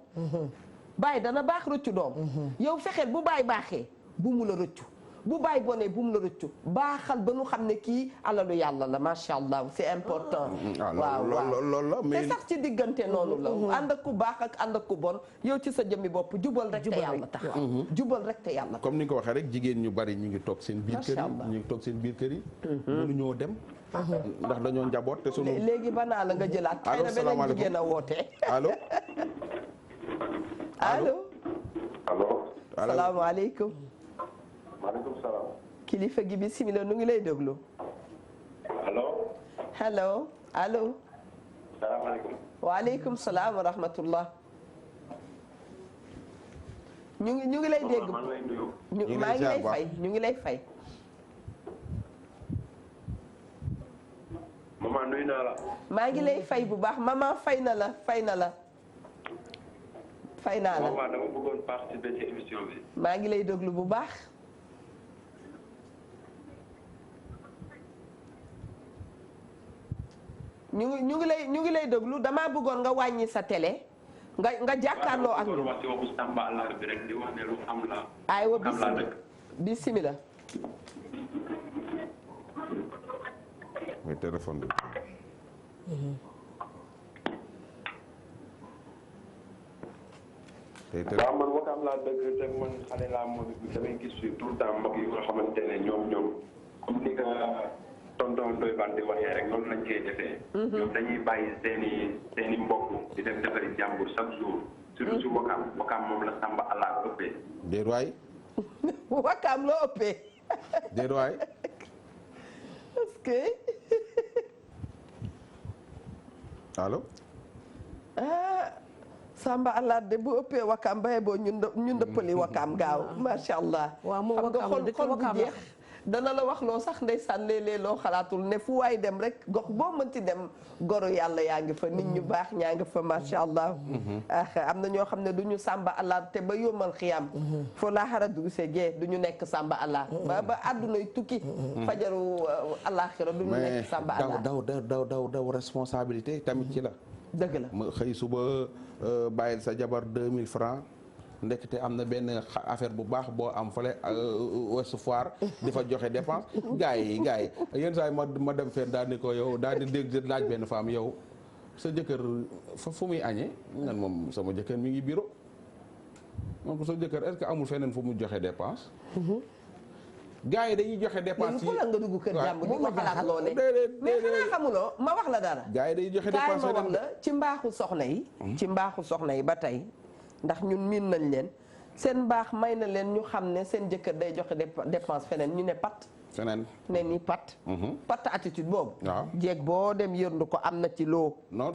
bàyyi dana baax rëccu doom yow fexeel bu bàyyi baaxee bu mu la rëccu bu bàyyi bonee bu mu la rëccu baaxal ba nu xam ne kii alalu yàlla la macha allah c'est important waaw loolu la mais te sax ci diggante noonu la ànd ak ku baax ak ànd ak ku bon yow ci sa jëmmi bopp jubal rek te yàlla tax jubal rek te yàlla comme ni nga ko waxee rek jigéen ñu bari ñu ngi toog seen biir kër yi ñu ngi toog seen biir kër yi mënuñoo dem ndax dañoo njaboot te sunu léegi banaa la nga jëlaat xëy na beneen jigéen a woote allo allo salaamaaleykum maaleykum salaam. kilifa gi bisimilah nu ngi lay déglu. allo. allo. salaamaaleykum. waaleykum salaam wa rahmatullah. ñu ngi lay dégg. maa ngi lay fay ñu ngi lay fay. maman nuyu naa la. maa ngi lay fay bu baax maman fay na la fay naa la. maman dama bëggoon participer ci émission bi. maa ngi lay déglu bu baax. ñu ngi lay déglu damaa bëggoon nga wàññi sa télé nga jàkkaarloo ak ñu. wax waxu Samba Allah bi rek di wax ne lu am la. aywa bismillah. mooy téléphone bi. waaw man wakaam laa dëgg te man xale laa moom damay gis fi tout le temps mbokk yi nga xamante ne ñoom comme ni nga tonton Ndoye Bane di waxee rek noonu lañ koy defee. ñoom dañuy bàyyi seeni mbokk di dem defari jàmbur chaque jour. surtout si wakaam moom la Samba Allah ëppee. déet waay. wakaam loo ëppee. déet waay. est-ce que. allo. Samba Allah de bu ëppee wakaam baye boo ñu ndëppali wakaam gaaw macha allah. waaw moom wakaam xol bu jeex dana la wax loo sax ndeysaan léeg-léeg loo xalaatul ne fu waay dem rek gox boo mënti dem goro yàlla yaa ngi fa nit ñu baax ñaa ngi fa macha allah. am na ñoo xam ne du ñu Samba Allah te ba yomal xiyam. foo laa xara dugg see gee du ñu nekk Samba Allah. ba àddunay tukki. fajaru àllaaxira du ñu nekk Samba Allah. daw responsabilité tamit ci la. dëgg la ma xëy suba bàyyil sa jabar 2000 francs ndekete am na benn affaire bu baax boo am fale Ouest Foire di fa joxe dépense gars yi yenn saa yi ma dem fenn daal ni ko yow daal di dégg laaj benn femme yow sa jëkkër fu muy añee nan moom sama jëkkër mi ngi bureau moom sa jëkkër est-ce que amul feneen fu mu joxe dépense gars yi dañuy joxe dépense yi nga dugg kër jàmbur di ko xalaat loo ne mais xanaa xamuloo ma wax la dara gars yi dañuy joxe dépense ma wax la ci mbaaxu soxna yi ci mbaaxu soxna yi ba tey ndax ñun miin nañ leen seen mbaax may na leen ñu xam ne seen jëkkër day joxe dépense feneen ñu ne pat feneen ne ni pat attitude boobu waaw jeeg boo dem yërndu ko am na ci loo non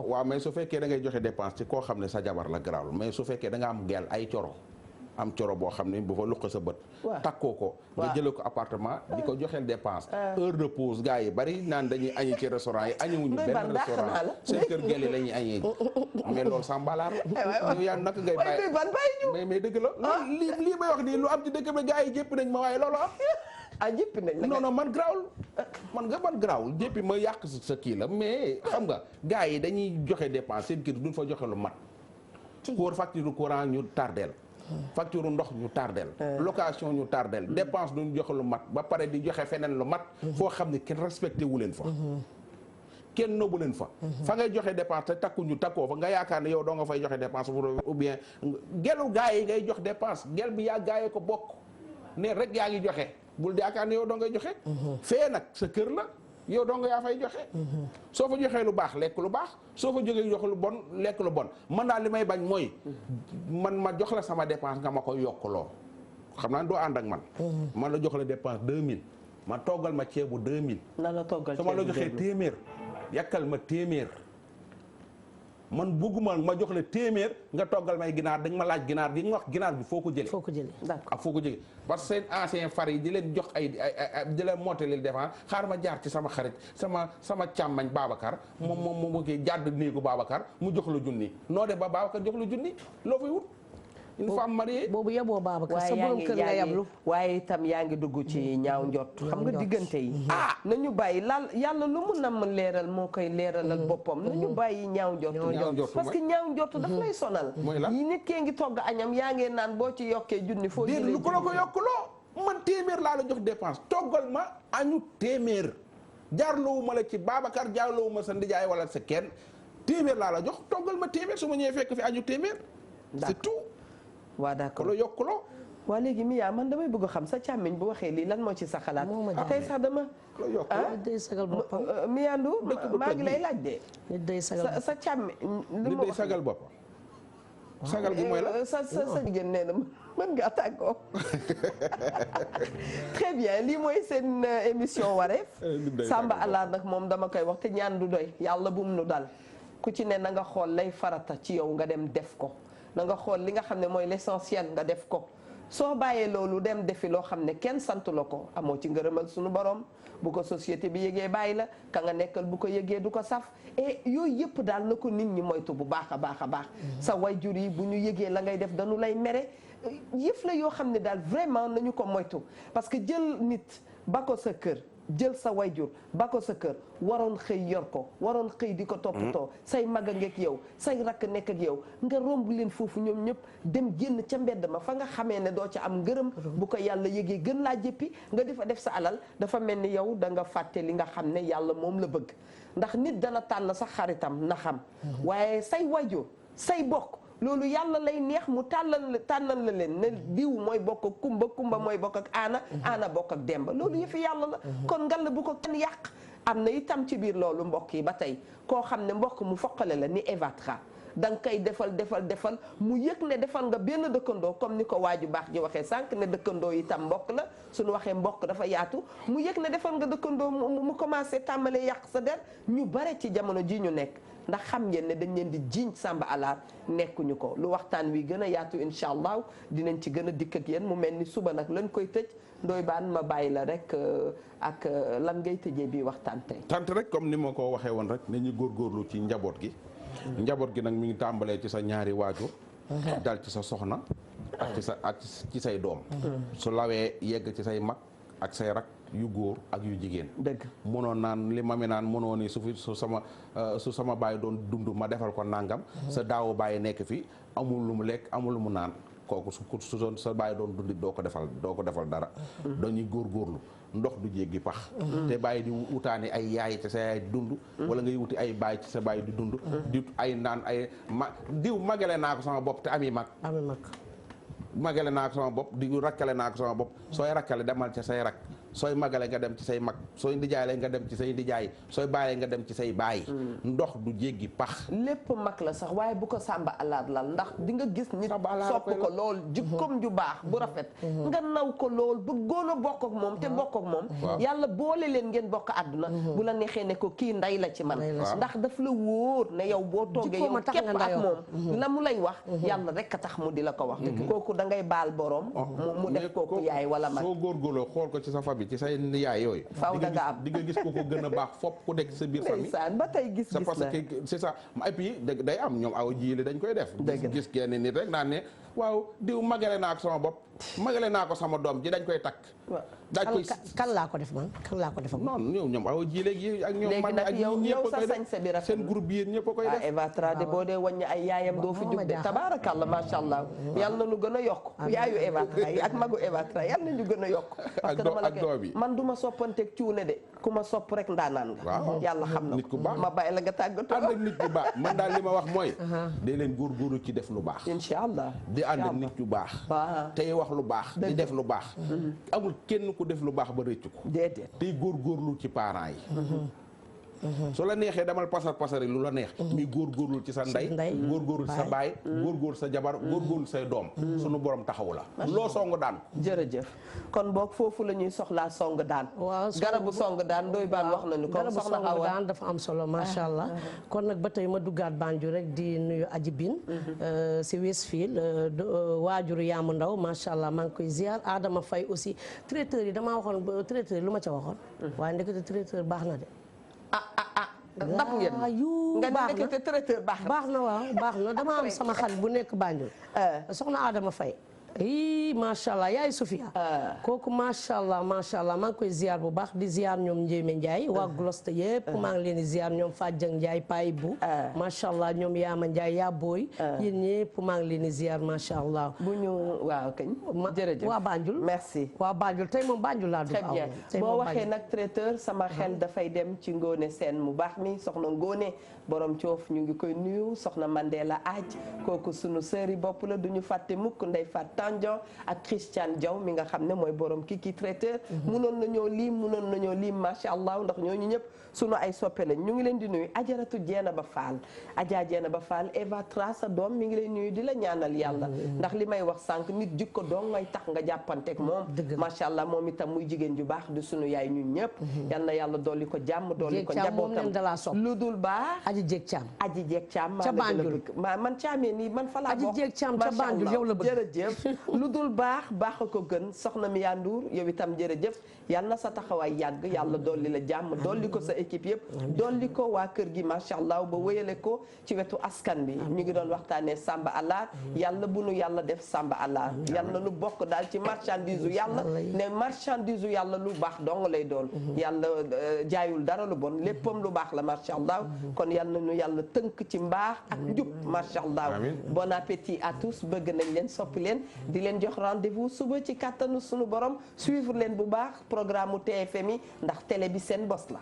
waaw mais su fekkee da ngay joxe dépense ci koo xam ne sa jabar la garaawul mais su fekkee da nga am gel ay coro am coro boo xam ne bu fa luq sa bët takkoo ko nga jëlee ko appartement di ko joxeel dépense heure de pause gars yi bari naan dañuy añi ci restaurant yi añiwuñu benn restaurant seen kër gel yi la ñuy añee mais loolu sambalaar la yaa naka ngay bàyyi mais dëgg la lii may wax nii lu am ci dëkk bi gars yi jépp nañ ma waaye loolu am jéppi nañ la non man garaawul man garaawul jéppi ma yàq sa kii la mais xam nga gars yi dañuy joxe dépense seen kër duñ fa joxe lu mat pour facture courant ñu tardeel facture ndox ñu tardel location ñu tardel dépense duñ joxe lu mat ba pare di joxe feneen lu mat foo xam ne kenn respecté wu leen fa kenn nëbbu leen fa fa ngay joxe dépense te takkuñu takkoo fa nga yaakaar ne yow doo nga fay joxe dépense ou bien gelu gaa yi ngay jox dépense gel bi yaa gaayee ko bokk ne rek yaa ngi joxe bul yaakaar ne yow doo ngay joxe fee nag sa kër la yow dong yaa fay joxe. soo fa joxee lu baax lekk lu baax soo fa jógee jox lu bon lekk lu bon man daal li may bañ mooy man ma jox la sama dépense nga ma koy yokkuloo xam naa doo ànd ak man. man la jox la dépense 2000 ma toggal ma ceebu 2000. na la toggal ceebu 2000 sama la joxee téeméer yàkkal ma téeméer. man bëgguma ma jox la téeméer nga toggal may ginaar dañ ma laaj ginaar gi nga wax ginaar bi foo ko jëlee. foo ko jëlee d'accord ak foo ko jëlee parce que seen ancien far yi di leen jox ay di leen monter défense xaar ma jaar ci sama xarit sama càmmañ Babacar. moom mu koy jàdd néegu Babacar mu jox la junni noo de ba Babacar jox la junni loo fay wut. une femme mariée boobu yeboo Babacar sa borom kër nga yablu waaye itam yaa ngi dugg ci ñaaw njott xam nga diggante yi nañu bàyyi yàlla lu mu nam leeral moo koy leeralal boppam nañu bàyyi ñaaw njott parce que ñaaw njott daf lay sonal yi nit kee ngi togg añam yaa ngee naan boo ci yokkee junni foo jëlee lu ko la ko yokkuloo man téeméer laa la jox dépense toggal ma añu téeméer jaarloowu ma la ci Babacar jaarloowu ma sa ndijaay wala sa kenn téeméer laa la jox toggal ma téeméer su ma ñëwee fekk fi añu téeméer c'est tout waa d'accord la yokkuloo waa léegi Mia man damay bëgg a xam sa càmmiñ bu waxee lii lan moo ci sa xalaat tey sax dama day sagal boppam Mia Ndour maa ngi lay laaj de nit day sagal sa càmmiñ nit day sagal boppam sagal gi mooy la sa jigéen nee na mën nga tàggoo très bien lii mooy seen émission wareef Samba Alaar nag moom dama koy wax te ñaan du doy yàlla bum nu dal ku ci ne na nga xool lay farata ci yow nga dem def ko na nga xool li nga xam ne mooy l'essentiel nga def ko soo bàyyee loolu dem defi loo xam ne kenn santu la ko amoo ci ngërëmal suñu borom bu ko société bi yëgee bàyyi la ka nga nekkal bu ko yëgee du ko saf et yooyu yëpp daal na ko nit ñi moytu bu baax a baax a baax sa wayjur yi bu ñu yëgee la ngay def dañu lay mere yëf la yoo xam ne daal vraiment nañu ko moytu parce que jël nit ba ko sa kër jël sa wayjur ba ko sa kër waroon xëy yor ko waroon xëy di ko toppatoo say mag a ngeek yow say rakk nekk ak yow nga romb leen foofu ñoom ñëpp dem génn ca mbedd ma fa nga xamee ne doo ca am ngërëm bu ko yàlla yëgee gën laa jëppi nga di fa def sa alal dafa mel ni yow da nga fàtte li nga xam ne yàlla moom la bëgg ndax nit dana tànn sax xaritam na xam waaye say wayjur say bokk loolu yàlla lay neex mu tànnal la leen ne diw mooy bokk ak kumba mooy bokk ak aana bokk ak demba loolu yëfi yàlla la kon ngal bu ko kenn yàq am na itam ci biir loolu mbokk yi ba tey koo xam ne mbokk mu foqale la ni Evatra da nga koy defal mu yëg ne defal nga benn dëkkandoo comme ni ko waaju baax ji waxee sànq ne dëkkandoo itam mbokk la suñu waxee mbokk dafa yaatu mu yëg ne defal nga dëkkandoo mu commencé tàmbalee yàq sa der ñu bare ci jamono ji ñu nekk ndax xam ngeen ne dañ leen di jiiñ Samba Alaar nekkuñu ko lu waxtaan wi gën a yaatu incha allah dinañ ci gën a dikk ak yéen mu mel ni suba nag lañ koy tëj Ndoye Bane ma bàyyi la rek ak lan ngay tëjee bii waxtaan tey. tant rek comme ni ma ko waxee woon rek nañu góorgóorlu ci njaboot gi. njaboot gi nag mi ngi tàmbalee ci sa ñaari waajur. dal ci sa soxna. ak ci say doom. su lawee yegg ci say mag ak say rak yu góor ak yu jigéen. dëgg mënoon naan li ma mi naan mënoo ni su sama baay doon dund ma defal ko nangam. sa daawu baay nekk fi amul lu mu lekk amul lu mu naan kooku su doon sa baay doon dundit doo ko defal dara. dañuy góorgóorlu ndox du jéggi pax. te bàyyi di wutaani ay yaay ci sa yaay di dund. wala ngay wuti ay baay ci sa baay di dund. di ay naan ay diw magale naa ko sama bopp te ami mag. magale naa ko sama bopp di rakkale naa ko sama bopp sooy rakkale demal ca say rak sooy magale nga dem ci say mag sooy ndijaay nga dem ci say ndijaay sooy bàyyee nga dem ci say baay. ndox du jéggi pax. lépp mag la sax waaye bu ko Samba Alaar lal ndax di nga gis nit sopp ko lool jikkoom ju baax bu rafet nga naw ko lool bëggoon a bokk ak moom te bokk ak moom yàlla boole leen ngeen bokk àdduna bu la neexee ne ko kii nday la ci man ndax daf la wóor ne yow boo toogee yow képp ak moom la mu lay wax yàlla rek a tax mu di la ko wax kooku da ngay baal borom mu def kooku yaay wala mag soo góorgóorloo xool ko ci sa famille ci say yaay yooyu faaw da nga am di nga gis ko gën a baax fopp ku nekk sa biir famille ba tey gis c'est parce que c'est ça et puis day am ñoom aw jiile dañ koy def gis kenn nit rek naan ne waaw diw magale naa ko sama bopp magale naa ko sama doom ji dañ koy takk daaj koy kan laa ko def man kan laa ko def non ñoom aw jiile gi ak ñoom léegi nag yow sa sañse bi rafet seen groupe yi ñëpp a koy def Evatra de boo dee wàññi ay yaayam doo fi jug de tabaarakàlla macha allah yal na ñu gën a yokk yaayu Evatra yi ak magu Evatra yal na ñu gën a yokk parce que dama la koy man du ma soppanteeg cuune de ku ma sopp rek ndaanaan nga yàlla xam na nit ku baax ma bàyyi la nga tàggatoo ànd ak nit ku baax man daal li ma wax mooy day leen góorgóorlu ci def lu baax incha allah di ànd ak nit yu baax tey wax lu baax di def lu baax amul kenn ku def lu baax ba rëccu ko déedéet tey góorgóorlu ci parents yi su la neexee demal pasari lu la neex mais góorgóorlu ci sa ndey góorgóorlu ci sa baay góorgóorlu sa jabar góorgóorlu say doom sunu borom taxawu la loo song daan jërëjëf kon boog foofu la ñuy soxlaa song daan garabu song daan doy baan wax nañu ko garabu song daan dafa am solo macha allah kon nag ba tey ma duggaat Banjul rek di nuyu Aji Bin si Westfield waajuru Yaamu Ndaw macha allah maa ngi koy ziar Adama Faye aussi traiteur yi damaa waxoon traiteur yi lu ma ca waxoon waaye ndekete traiteur baax na de ndax ngeen nga nekk te traiteur baax na waaw baax na dama am sama xarit bu nekk Banjul soxna Adama Faye macha allah yaay Sofia kooku macha allah maa ngi koy ziar bu baax di ziar ñoom Njéeme Ndiaye waa Gloste yëpp maa ngi leen di ziar ñoom Fadjang Ndiaye Paye bu macha allah ñoom Yaama Ndiaye yaa booy yéen ñëpp maa ngi leen di ziar macha allah bu ñu waaw kañ jërëjëf waa Banjul merci waa Banjul tey moom Banjul laa dugg très bien boo waxee nag traiteur sama xel dafay dem ci Ngone Seen mu baax mi soxna Ngone borom coof ñu ngi koy nuyu soxna Mandela Aj kooku sunu sœur yi bopp la duñu fàtte mukk ndey fàtt Tandion ak Christian Diaw mi nga xam ne mooy borom kiki traiteur munoon nañoo lim macha allah ndax ñooñu ñëpp sunu ay soppe lañ ñu ngi leen di nuyu ajaratu Jeena Ba Fall Adja Jeena Ba Fall Eva Tra sa doom mi ngi lay nuyu di la ñaanal yàlla ndax li may wax sànq nit jikko dong ngay tax nga jàppanteeg moom macha allah moom itam muy jigéen ju baax di sunu yaay ñun ñëpp yal na yàlla dolli ko jàmm dolli ko njabootam lu dul baax aji jeeg caam ca Banjul man caamee nii man fa laa bokk aji jeeg caam ca Banjul yow la bëgg jërëjëf lu dul baax a ko gën soxna mi yanduur yow itam jërëjëf yal na sa taxawaay yàgg yàlla dolli la jàmm dolli ko sa équipe yëpp dolli ko waa kër gi macha allah ba wéyale ko ci wetu askan bi ñu ngi doon waxtaanee Samba Allah yàlla bu nu yàlla def Samba Allah yàlla nu bokk daal ci marchandise u yàlla ne marchandise u yàlla lu baax dong lay doon yàlla jaayul dara lu bon léppam lu baax la macha allah kon yal na nu yàlla tënk ci mbaax ak njub macha allah bon appétit à tous bëgg nañ leen soppi leen di leen jox rendez-vous suba ci kàttanu sunu borom suivre leen bu baax programme u TFM yi ndax télé bi seen bos la